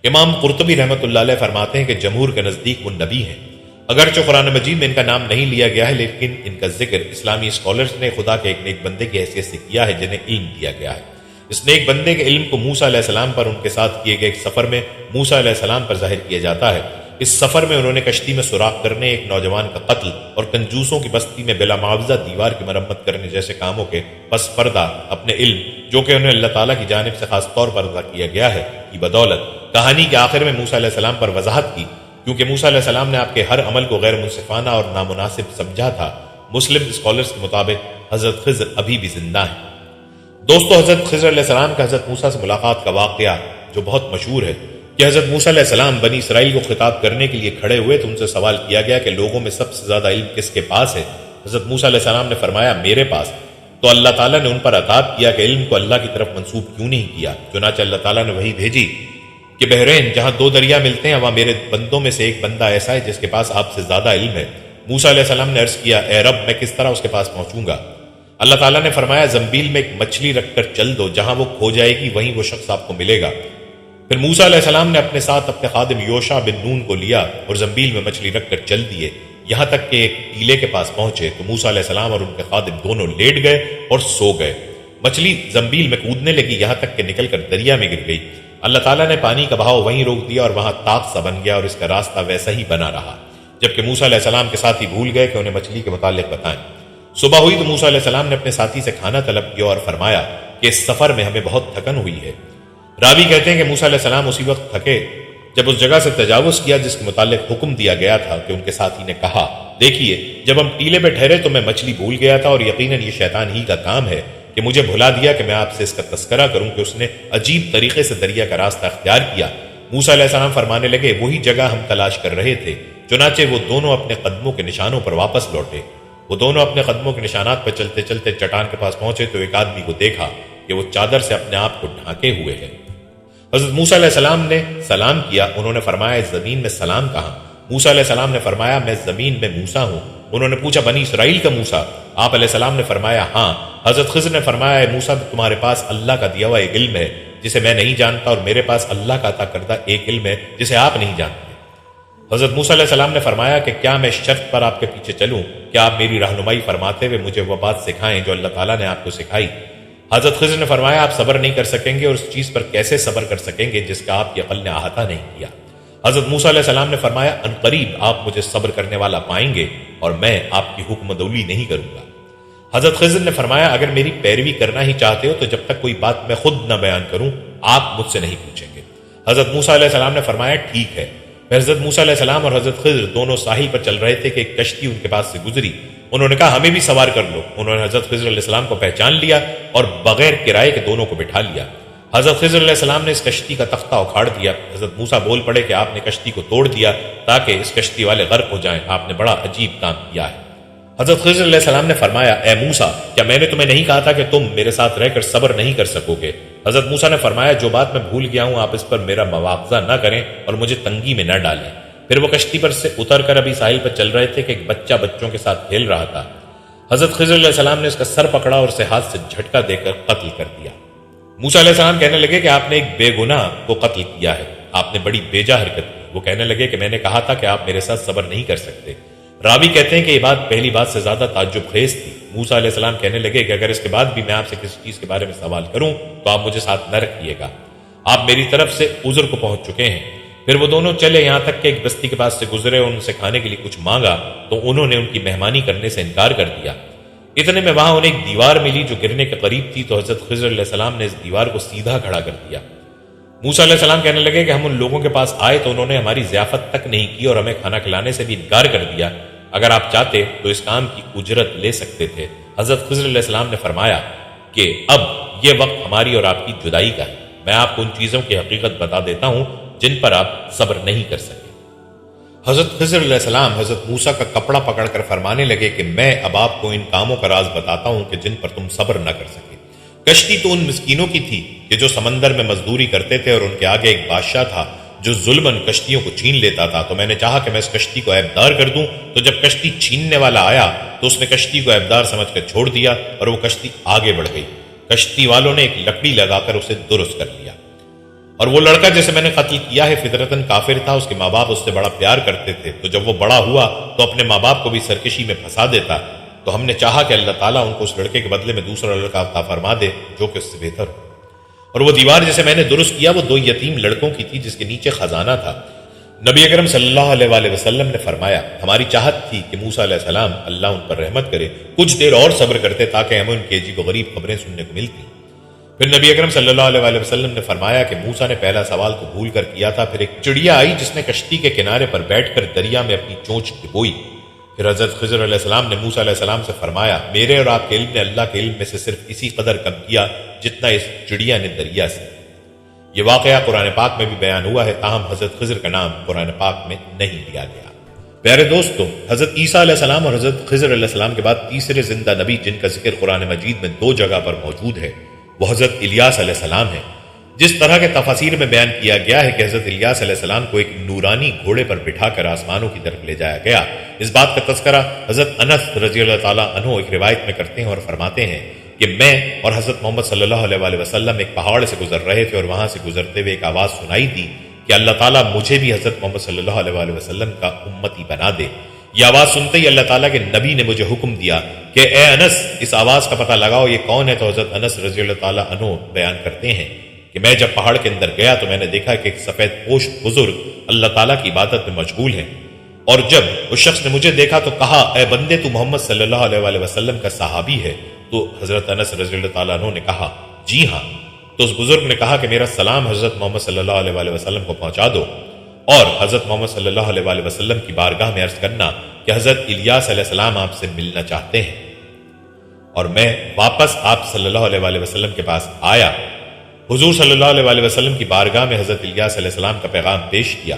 امام قرطبی رحمۃ اللہ علیہ فرماتے ہیں کہ جمہور کے نزدیک وہ نبی ہیں، اگرچہ قرآن مجید میں ان کا نام نہیں لیا گیا ہے لیکن ان کا ذکر اسلامی اسکالرز نے خدا کے ایک نیک بندے کی حیثیت سے کیا ہے جنہیں علم دیا گیا ہے۔ اس نیک بندے کے علم کو موسیٰ علیہ السلام پر ان کے ساتھ کیے گئے ایک سفر میں موسیٰ علیہ السلام پر ظاہر کیا جاتا ہے۔ اس سفر میں انہوں نے کشتی میں سوراخ کرنے، ایک نوجوان کا قتل اور کنجوسوں کی بستی میں بلا معاوضہ دیوار کی مرمت کرنے جیسے کاموں کے پس پردہ اپنے علم جو کہ انہیں اللہ تعالیٰ کی جانب سے خاص طور پر عطا کیا گیا ہے کی بدولت کہانی کے آخر میں موسیٰ علیہ السلام پر وضاحت کی، کیونکہ موسیٰ علیہ السلام نے آپ کے ہر عمل کو غیر منصفانہ اور نامناسب سمجھا تھا۔ مسلم اسکالرز کے مطابق حضرت خضر ابھی بھی زندہ ہیں۔ دوستو، حضرت خضر علیہ السلام کا حضرت موسیٰ سے ملاقات کا واقعہ جو بہت مشہور ہے کہ حضرت موسیٰ علیہ السلام بنی اسرائیل کو خطاب کرنے کے لیے کھڑے ہوئے تو ان سے سوال کیا گیا کہ لوگوں میں سب سے زیادہ علم کس کے پاس ہے؟ حضرت موسیٰ علیہ السلام نے فرمایا میرے پاس۔ تو اللہ تعالیٰ نے ان پر عتاب کیا کہ علم کو اللہ کی طرف منسوب کیوں نہیں کیا؟ چنانچہ اللہ تعالیٰ نے وہی بھیجی کہ بحرین جہاں 2 دریا ملتے ہیں وہاں میرے بندوں میں سے ایک بندہ ایسا ہے جس کے پاس آپ سے زیادہ علم ہے۔ موسیٰ علیہ السلام نے عرض کیا اے رب میں کس طرح اس کے پاس پہنچوں گا؟ اللہ تعالیٰ نے فرمایا زنبیل میں ایک مچھلی رکھ کر چل دو، جہاں وہ کھو جائے گی وہیں وہ شخص آپ کو ملے گا۔ پھر موسیٰ علیہ السلام نے اپنے ساتھ اپنے خادم یوشع بن نون کو لیا اور زنبیل میں مچھلی رکھ کر چل دیے، یہاں تک کہ ایک ٹیلے کے پاس پہنچے تو موسیٰ علیہ السلام اور ان کے خادم دونوں لیٹ گئے اور سو گئے۔ مچھلی زنبیل میں کودنے لگی یہاں تک کہ نکل کر دریا میں گر گئی۔ اللہ تعالیٰ نے پانی کا بہاؤ وہیں روک دیا اور وہاں طاق سا بن گیا اور اس کا راستہ ویسا ہی بنا رہا، جبکہ موسیٰ علیہ السلام کے ساتھی بھول گئے کہ انہیں مچھلی کے متعلق بتائیں۔ صبح ہوئی تو موسیٰ علیہ السلام نے اپنے ساتھی سے کھانا طلب کیا اور فرمایا کہ اس سفر میں ہمیں بہت تھکن ہوئی ہے۔ راوی کہتے ہیں کہ موسیٰ علیہ السلام اسی وقت تھکے جب اس جگہ سے تجاوز کیا جس کے متعلق حکم دیا گیا تھا کہ ان کے ساتھی نے کہا دیکھیے جب ہم ٹیلے پہ ٹھہرے تو میں مچھلی بھول گیا تھا اور یقیناً یہ شیطان ہی کا کام ہے کہ مجھے بھلا دیا کہ میں آپ سے اس کا تذکرہ کروں کہ اس نے عجیب طریقے سے دریا کا راستہ اختیار کیا۔ موسیٰ علیہ السلام فرمانے لگے وہی جگہ ہم تلاش کر رہے تھے، چنانچہ وہ دونوں اپنے قدموں کے نشانوں پر واپس لوٹے۔ وہ دونوں اپنے قدموں کے نشانات پر چلتے چلتے چٹان کے پاس پہنچے تو ایک آدمی کو دیکھا کہ وہ چادر سے اپنے آپ کو ڈھانکے ہوئے ہے۔ حضرت موسیٰ علیہ السلام نے سلام کیا، انہوں نے فرمایا اس زمین میں سلام کہاں؟ موسیٰ علیہ السلام نے فرمایا میں زمین میں موسیٰ ہوں۔ انہوں نے پوچھا بنی اسرائیل کا موسیٰ؟ آپ علیہ السلام نے فرمایا ہاں۔ حضرت خضر نے فرمایا اے موسیٰ تمہارے پاس اللہ کا دیا ہوا ایک علم ہے جسے میں نہیں جانتا اور میرے پاس اللہ کا عطا کردہ ایک علم ہے جسے آپ نہیں جانتے۔ حضرت موسیٰ علیہ السلام نے فرمایا کہ کیا میں شرط پر آپ کے پیچھے چلوں؟ کیا آپ میری رہنمائی فرماتے ہوئے مجھے وہ بات سکھائیں جو اللہ تعالیٰ نے آپ کو سکھائی؟ حضرت خضر نے فرمایا آپ صبر نہیں کر سکیں گے اور اس چیز پر کیسے صبر کر سکیں گے جس کا آپ کی عقل نے احاطہ نہیں کیا۔ حضرت موسیٰ علیہ السلام نے فرمایا عنقریب آپ مجھے صبر کرنے والا پائیں گے اور میں آپ کی حکم دولی نہیں کروں گا۔ حضرت خضر نے فرمایا اگر میری پیروی کرنا ہی چاہتے ہو تو جب تک کوئی بات میں خود نہ بیان کروں آپ مجھ سے نہیں پوچھیں گے۔ حضرت موسیٰ علیہ السلام نے فرمایا ٹھیک ہے۔ پھر حضرت موسیٰ علیہ السلام اور حضرت خضر دونوں ساحل پر چل رہے تھے کہ ایک کشتی ان کے پاس سے گزری۔ انہوں نے کہا ہمیں بھی سوار کر لو۔ انہوں نے حضرت خضر علیہ السلام کو پہچان لیا اور بغیر کرائے کے دونوں کو بٹھا لیا۔ حضرت خضر علیہ السلام نے اس کشتی کا تختہ اکھاڑ دیا۔ حضرت موسیٰ بول پڑے کہ آپ نے کشتی کو توڑ دیا تاکہ اس کشتی والے غرق ہو جائیں، آپ نے بڑا عجیب کام کیا ہے۔ حضرت خضر علیہ السلام نے فرمایا اے موسیٰ کیا میں نے تمہیں نہیں کہا تھا کہ تم میرے ساتھ رہ کر صبر نہیں کر سکو گے؟ حضرت موسیٰ نے فرمایا جو بات میں بھول گیا ہوں آپ اس پر میرا مواخذہ نہ کریں اور مجھے تنگی میں نہ ڈالیں۔ پھر وہ کشتی پر سے اتر کر ابھی ساحل پر چل رہے تھے کہ ایک بچہ بچوں کے ساتھ کھیل رہا تھا۔ حضرت خضر علیہ السلام نے اس کا سر پکڑا اور اسے ہاتھ سے جھٹکا دے کر قتل کر دیا۔ موسیٰ علیہ السلام کہنے لگے کہ آپ نے ایک بے گناہ کو قتل کیا ہے، آپ نے بڑی بیجا حرکت کی۔ وہ کہنے لگے کہ میں نے کہا تھا کہ آپ میرے ساتھ صبر نہیں کر سکتے۔ راوی کہتے ہیں کہ یہ بات پہلی بات سے زیادہ تعجب خیز تھی۔ موسیٰ علیہ السلام کہنے لگے کہ اگر اس کے بعد بھی میں آپ سے کسی چیز کے بارے میں سوال کروں تو آپ مجھے ساتھ نہ رکھیے گا، آپ میری طرف سے عذر کو پہنچ چکے ہیں۔ پھر وہ دونوں چلے یہاں تک کہ ایک بستی کے پاس سے گزرے اور ان سے کھانے کے لیے کچھ مانگا تو انہوں نے ان کی مہمانی کرنے سے انکار کر دیا۔ اتنے میں وہاں انہیں ایک دیوار ملی جو گرنے کے قریب تھی، تو حضرت خضر علیہ السلام نے اس دیوار کو سیدھا کھڑا کر دیا۔ موسیٰ علیہ السلام کہنے لگے کہ ہم ان لوگوں کے پاس آئے تو انہوں نے ہماری ضیافت تک نہیں کی اور ہمیں کھانا کھلانے سے بھی انکار کر دیا، اگر آپ چاہتے تو اس کام کی اجرت لے سکتے تھے۔ حضرت خضر علیہ السلام نے فرمایا کہ اب یہ وقت ہماری اور آپ کی جدائی کا ہے، میں آپ کو ان چیزوں کی حقیقت بتا دیتا ہوں جن پر آپ صبر نہیں کر سکے۔ حضرت خضر علیہ السلام حضرت موسیٰ کا کپڑا پکڑ کر فرمانے لگے کہ میں اب آپ کو ان کاموں کا راز بتاتا ہوں کہ جن پر تم صبر نہ کر سکے۔ کشتی تو ان مسکینوں کی تھی کہ جو سمندر میں مزدوری کرتے تھے اور ان کے آگے ایک بادشاہ تھا جو ظلماً کشتیوں کو چھین لیتا تھا، تو میں نے چاہا کہ میں اس کشتی کو عیبدار کر دوں، تو جب کشتی چھیننے والا آیا تو اس نے کشتی کو عیبدار سمجھ کر چھوڑ دیا اور وہ کشتی آگے بڑھ گئی۔ کشتی والوں نے ایک لکڑی لگا کر اسے درست کر لیا، اور وہ لڑکا جسے میں نے قتل کیا ہے فطرتاً کافر تھا، اس کے ماں باپ اس سے بڑا پیار کرتے تھے، تو جب وہ بڑا ہوا تو اپنے ماں باپ کو بھی سرکشی میں پھنسا دیتا، تو ہم نے چاہا کہ اللہ تعالیٰ ان کو اس لڑکے کے بدلے میں دوسرا لڑکا عطا فرما دے جو کہ اس سے بہتر ہو۔ اور وہ دیوار جسے میں نے درست کیا وہ 2 یتیم لڑکوں کی تھی جس کے نیچے خزانہ تھا۔ نبی اکرم صلی اللہ علیہ وآلہ وسلم نے فرمایا ہماری چاہت تھی کہ موسیٰ علیہ السلام اللہ ان پر رحمت کرے کچھ دیر اور صبر کرتے تاکہ ہمیں ان کی عجیب و غریب خبریں سننے کو ملتی۔ پھر نبی اکرم صلی اللہ علیہ وآلہ وسلم نے فرمایا کہ موسیٰ نے پہلا سوال تو بھول کر کیا تھا، پھر ایک چڑیا آئی جس نے کشتی کے کنارے پر بیٹھ کر دریا میں اپنی چونچ ڈبوئی۔ پھر حضرت خضر علیہ السلام نے موسیٰ علیہ السلام سے فرمایا میرے اور آپ کے علم نے اللہ کے علم میں سے صرف اسی قدر کم کیا جتنا اس چڑیا نے دریا سے۔ یہ واقعہ قرآن پاک میں بھی بیان ہوا ہے، تاہم حضرت خضر کا نام قرآن پاک میں نہیں لیا گیا۔ پیارے دوستو، حضرت عیسیٰ علیہ السلام اور حضرت خضر علیہ السلام کے بعد تیسرے زندہ نبی جن کا ذکر قرآن مجید میں 2 جگہ پر موجود ہے وہ حضرت الیاس علیہ السلام ہے۔ جس طرح کے تفاسیر میں بیان کیا گیا ہے کہ حضرت الیاس علیہ السلام کو ایک نورانی گھوڑے پر بٹھا کر آسمانوں کی طرف لے جایا گیا، اس بات کا تذکرہ حضرت انس رضی اللہ تعالیٰ عنہ ایک روایت میں کرتے ہیں اور فرماتے ہیں کہ میں اور حضرت محمد صلی اللہ علیہ وآلہ وسلم ایک پہاڑ سے گزر رہے تھے اور وہاں سے گزرتے ہوئے ایک آواز سنائی دی کہ اللہ تعالیٰ مجھے بھی حضرت محمد صلی اللہ علیہ وآلہ وسلم کا امتی بنا دے۔ یہ آواز سنتے ہی اللہ تعالیٰ کے نبی نے مجھے حکم دیا کہ اے انس اس آواز کا پتہ لگاؤ یہ کون ہے، تو حضرت انس رضی اللہ تعالیٰ عنہ بیان کرتے ہیں کہ میں جب پہاڑ کے اندر گیا تو میں نے دیکھا کہ ایک سفید پوش بزرگ اللہ تعالیٰ کی عبادت میں مشغول ہے، اور جب اس شخص نے مجھے دیکھا تو کہا اے بندے تو محمد صلی اللہ علیہ وآلہ وسلم کا صحابی ہے؟ تو حضرت انس رضی اللہ تعالیٰ عنہ نے کہا جی ہاں۔ تو اس بزرگ نے کہا کہ میرا سلام حضرت محمد صلی اللہ علیہ وآلہ وسلم کو پہنچا دو، اور حضرت محمد صلی اللہ علیہ وآلہ وسلم کی بارگاہ میں عرض کرنا کہ حضرت الیاس علیہ السلام آپ سے ملنا چاہتے ہیں۔ اور میں واپس آپ صلی اللہ علیہ وآلہ وسلم کے پاس آیا، حضور صلی اللہ علیہ وآلہ وسلم کی بارگاہ میں حضرت الیاس علیہ السلام کا پیغام پیش کیا،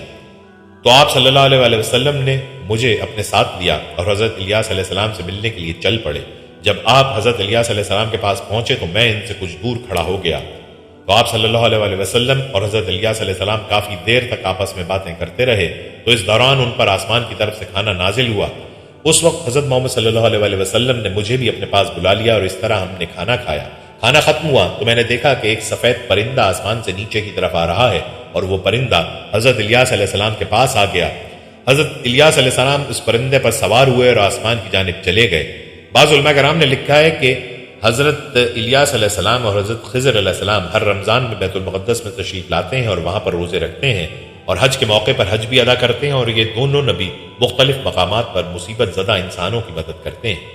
تو آپ صلی اللہ علیہ وآلہ وسلم نے مجھے اپنے ساتھ لیا اور حضرت الیاس علیہ السلام سے ملنے کے لیے چل پڑے۔ جب آپ حضرت الیاس علیہ السلام کے پاس پہنچے تو میں ان سے کچھ دور کھڑا ہو گیا، تو آپ صلی اللہ علیہ وآلہ وسلم اور حضرت الیاس علیہ السلام کافی دیر تک آپس میں باتیں کرتے رہے، تو اس دوران ان پر آسمان کی طرف سے کھانا نازل ہوا۔ اس وقت حضرت محمد صلی اللہ علیہ وآلہ وسلم نے مجھے بھی اپنے پاس بلا لیا اور اس طرح ہم نے کھانا کھایا۔ کھانا ختم ہوا تو میں نے دیکھا کہ ایک سفید پرندہ آسمان سے نیچے کی طرف آ رہا ہے، اور وہ پرندہ حضرت الیاس علیہ السلام کے پاس آ گیا۔ حضرت الیاس علیہ السلام اس پرندے پر سوار ہوئے اور آسمان کی جانب چلے گئے۔ بعض علماء کرام نے لکھا ہے کہ حضرت الیاس علیہ السلام اور حضرت خضر علیہ السلام ہر رمضان میں بیت المقدس میں تشریف لاتے ہیں اور وہاں پر روزے رکھتے ہیں، اور حج کے موقع پر حج بھی ادا کرتے ہیں، اور یہ دونوں نبی مختلف مقامات پر مصیبت زدہ انسانوں کی مدد کرتے ہیں۔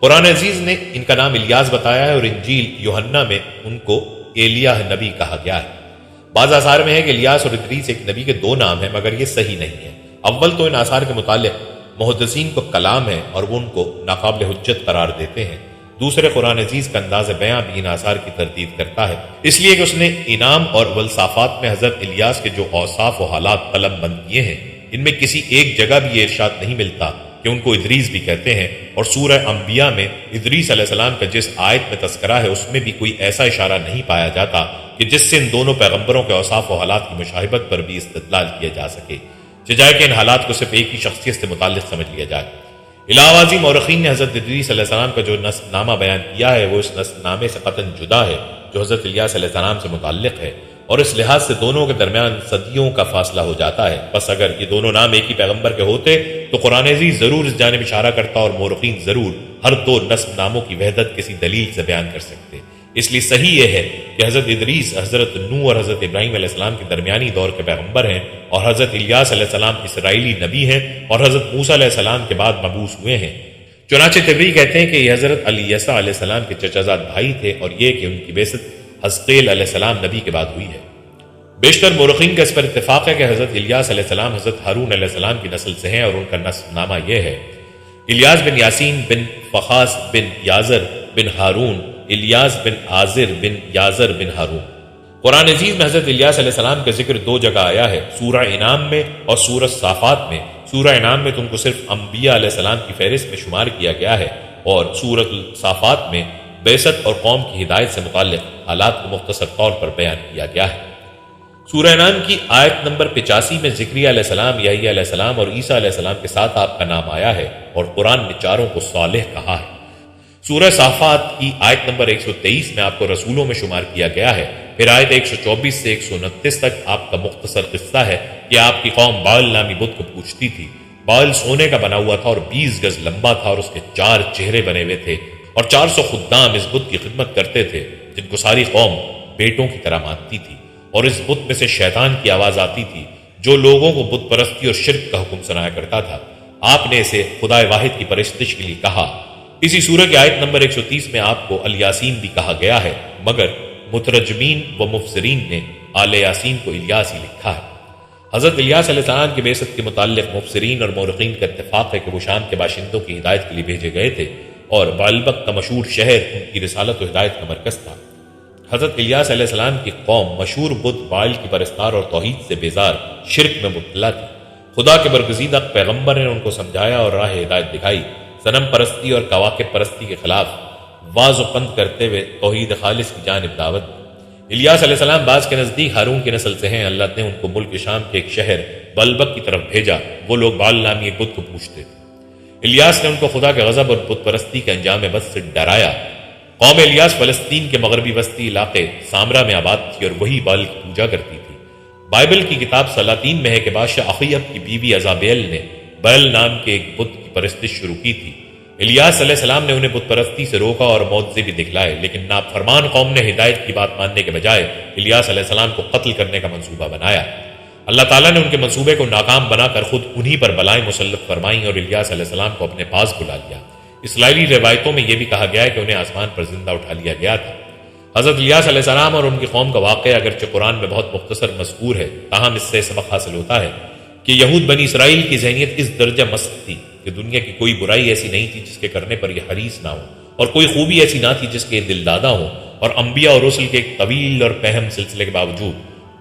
قرآن عزیز نے ان کا نام الیاس بتایا ہے، اور انجیل یوحنا میں ان کو ایلیاہ نبی کہا گیا ہے۔ بعض آثار میں ہے کہ الیاس اور ادریس ایک نبی کے 2 نام ہیں، مگر یہ صحیح نہیں ہے۔ اول تو ان آثار کے متعلق محدثین کو کلام ہے اور وہ ان کو ناقابل حجت قرار دیتے ہیں۔ دوسرے قرآن عزیز کا انداز بیاں بھی ان آثار کی تردید کرتا ہے، اس لیے کہ اس نے انعام اور ولصافات میں حضرت الیاس کے جو اوصاف و حالات قلم بند کیے ہیں ان میں کسی ایک جگہ بھی یہ ارشاد نہیں ملتا کہ ان کو ادریس بھی کہتے ہیں، اور سورہ انبیاء میں ادریس علیہ السلام کا جس آیت میں تذکرہ ہے اس میں بھی کوئی ایسا اشارہ نہیں پایا جاتا کہ جس سے ان دونوں پیغمبروں کے اوصاف و حالات کی مشابہت پر بھی استدلال کیا جا سکے، چجائے کہ ان حالات کو صرف ایک ہی شخصیت سے متعلق سمجھ لیا جائے۔ الہٰوازی مورخین نے حضرت ادریس علیہ السلام کا جو نسب نامہ بیان کیا ہے وہ اس نسب نامے سے قطعاً جدا ہے جو حضرت الیاس علیہ السلام سے متعلق ہے، اور اس لحاظ سے دونوں کے درمیان صدیوں کا فاصلہ ہو جاتا ہے۔ بس اگر یہ دونوں نام ایک ہی پیغمبر کے ہوتے تو قرآن عزیز ضرور اس جانب اشارہ کرتا اور مورخین ضرور ہر دو نسب ناموں کی وحدت کسی دلیل سے بیان کر سکتے۔ اس لیے صحیح یہ ہے کہ حضرت ادریس حضرت نوح اور حضرت ابراہیم علیہ السلام کے درمیانی دور کے پیغمبر ہیں، اور حضرت الیاس علیہ السلام اسرائیلی نبی ہیں اور حضرت موسیٰ علیہ السلام کے بعد مبعوث ہوئے ہیں۔ چنانچہ طبری کہتے ہیں کہ یہ حضرت الیسع علیہ السلام کے چچا زاد بھائی تھے، اور یہ کہ ان کی بعثت حزقیل علیہ السلام نبی کے بعد ہوئی ہے۔ بیشتر مورخین کا اس پر اتفاق ہے کہ حضرت الیاس علیہ السلام حضرت ہارون علیہ السلام کی نسل سے ہیں، اور ان کا نسب نامہ یہ ہے: الیاس بن یاسین بن فخاس بن یازر بن ہارون، الیاس بن آزر بن یازر بن ہارون۔ قرآن عزیز میں حضرت الیاس علیہ السلام کا ذکر دو جگہ آیا ہے، سورہ انعام میں اور سورہ صافات میں۔ سورہ انعام میں تو ان کو صرف انبیاء علیہ السلام کی فہرست میں شمار کیا گیا ہے، اور سورہ صافات میں بعثت اور قوم کی ہدایت سے متعلق حالات کو مختصر طور پر بیان کیا گیا ہے۔ سورہ انعام کی آیت نمبر 85 میں زکریا علیہ السلام، یحییٰ علیہ السلام اور عیسیٰ علیہ السلام کے ساتھ آپ کا نام آیا ہے، اور قرآن نے چاروں کو صالح کہا ہے۔ سورہ صافات کی آیت نمبر 123 میں آپ کو رسولوں میں شمار کیا گیا ہے۔ پھر آیت 124 سے 129 تک آپ کا مختصر قصہ ہے کہ آپ کی قوم بال نامی بت کو پوجتی تھی۔ بال سونے کا بنا ہوا تھا اور 20 گز لمبا تھا، اور اس کے 4 چہرے بنے ہوئے تھے، اور 400 خدام اس بت کی خدمت کرتے تھے جن کو ساری قوم بیٹوں کی طرح مانتی تھی، اور اس بت میں سے شیطان کی آواز آتی تھی جو لوگوں کو بت پرستی اور شرک کا حکم سنایا کرتا تھا۔ آپ نے اسے خدا واحد کی پرستش کے لیے کہا۔ اسی سورہ کی آیت نمبر 130 میں آپ کو الیاسین بھی کہا گیا ہے، مگر مترجمین و مفسرین نے آل یاسین کو الیاس ہی لکھا ہے۔ حضرت الیاس علیہ السلام کی بعثت کے متعلق مفسرین اور مورخین کا اتفاق ہے کہ وہ شام کے باشندوں کی ہدایت کے لیے بھیجے گئے تھے، اور بعلبک کا مشہور شہر ان کی رسالت و ہدایت کا مرکز تھا۔ حضرت الیاس علیہ السلام کی قوم مشہور بت بال کی پرستار اور توحید سے بیزار شرک میں مبتلا تھی۔ خدا کے برگزیدہ پیغمبر نے ان کو سمجھایا اور راہ ہدایت دکھائی۔ صنم پرستی اور کواکب پرستی کے خلاف واز و پند کرتے ہوئے توحید خالص کی جانب دعوت دی۔ الیاس علیہ السلام بعض کے نزدیک ہارون کی نسل سے ہیں۔ اللہ نے ان کو ملک شام کے ایک شہر بلبک کی طرف بھیجا۔ وہ لوگ بال نامی ایک بت کو پوجتے تھے۔ الیاس نے ان کو خدا کے غضب اور بت پرستی کے انجام بد سے ڈرایا۔ قوم الیاس فلسطین کے مغربی وسطی علاقے سامرا میں آباد تھی اور وہی بال کی پوجا کرتی تھی۔ بائبل کی کتاب سلاطین میں ہے کہ بادشاہ اخیب کی بیوی عزابیل نے بیل نام کے ایک بت کی پرستش شروع کی تھی۔ الیاس علیہ السلام نے انہیں بت پرستی سے روکا اور معجزے بھی دکھلائے، لیکن نافرمان قوم نے ہدایت کی بات ماننے کے بجائے الیاس علیہ السلام کو قتل کرنے کا منصوبہ بنایا۔ اللہ تعالیٰ نے ان کے منصوبے کو ناکام بنا کر خود انہی پر بلائیں مسلط فرمائیں اور الیاس علیہ السلام کو اپنے پاس بلا لیا۔ اسرائیلی روایتوں میں یہ بھی کہا گیا ہے کہ انہیں آسمان پر زندہ اٹھا لیا گیا تھا۔ حضرت الیاس علیہ السلام اور ان کی قوم کا واقعہ اگرچہ قرآن میں بہت مختصر مذکور ہے، تاہم اس سے سبق حاصل ہوتا ہے کہ یہود بنی اسرائیل کی ذہنیت اس درجہ مست تھی کہ دنیا کی کوئی برائی ایسی نہیں تھی جس کے کرنے پر یہ حریص نہ ہو، اور کوئی خوبی ایسی نہ تھی جس کے دل دادا ہو، اور انبیاء اور رسل کے ایک طویل اور پہم سلسلے کے باوجود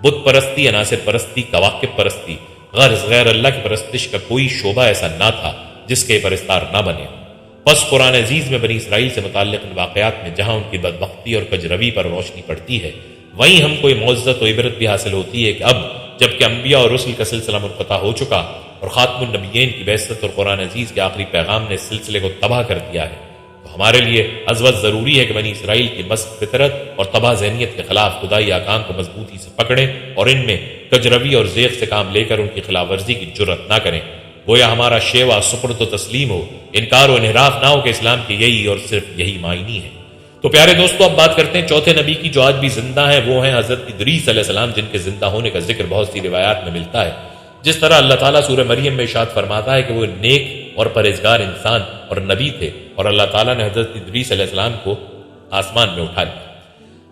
بت پرستی، عناصر پرستی، کواکب پرستی، غرض غیر اللہ کی پرستش کا کوئی شعبہ ایسا نہ تھا جس کے پرستار نہ بنے۔ بس قرآن عزیز میں بنی اسرائیل سے متعلق ان واقعات میں جہاں ان کی بدبختی اور کجروی پر روشنی پڑتی ہے، وہیں ہم کو یہ معزت و عبرت بھی حاصل ہوتی ہے کہ اب جبکہ انبیاء اور رسل کا سلسلہ منقطع ہو چکا اور خاتم النبیین کی بعثت اور قرآن عزیز کے آخری پیغام نے اس سلسلے کو تباہ کر دیا ہے، تو ہمارے لیے ازوج ضروری ہے کہ بنی اسرائیل کی مست فطرت اور تباہ ذہنیت کے خلاف خدائی احکام کو مضبوطی سے پکڑیں اور ان میں کجروی اور زیغ سے کام لے کر ان کی خلاف ورزی کی جرت نہ کریں۔ گویا ہمارا شیوا سپرد و تسلیم ہو، انکار و انحراف نہ ہو کہ اسلام کی یہی اور صرف یہی معنی ہے۔ تو پیارے دوستو، اب بات کرتے ہیں چوتھے نبی کی جو آج بھی زندہ ہیں، وہ ہیں حضرت ادریس علیہ السلام، جن کے زندہ ہونے کا ذکر بہت سی روایات میں ملتا ہے۔ جس طرح اللہ تعالیٰ سورہ مریم میں ارشاد فرماتا ہے کہ وہ نیک اور پرہیزگار انسان اور نبی تھے، اور اللہ تعالیٰ نے حضرت ادریس علیہ السلام کو آسمان میں اٹھا لیا۔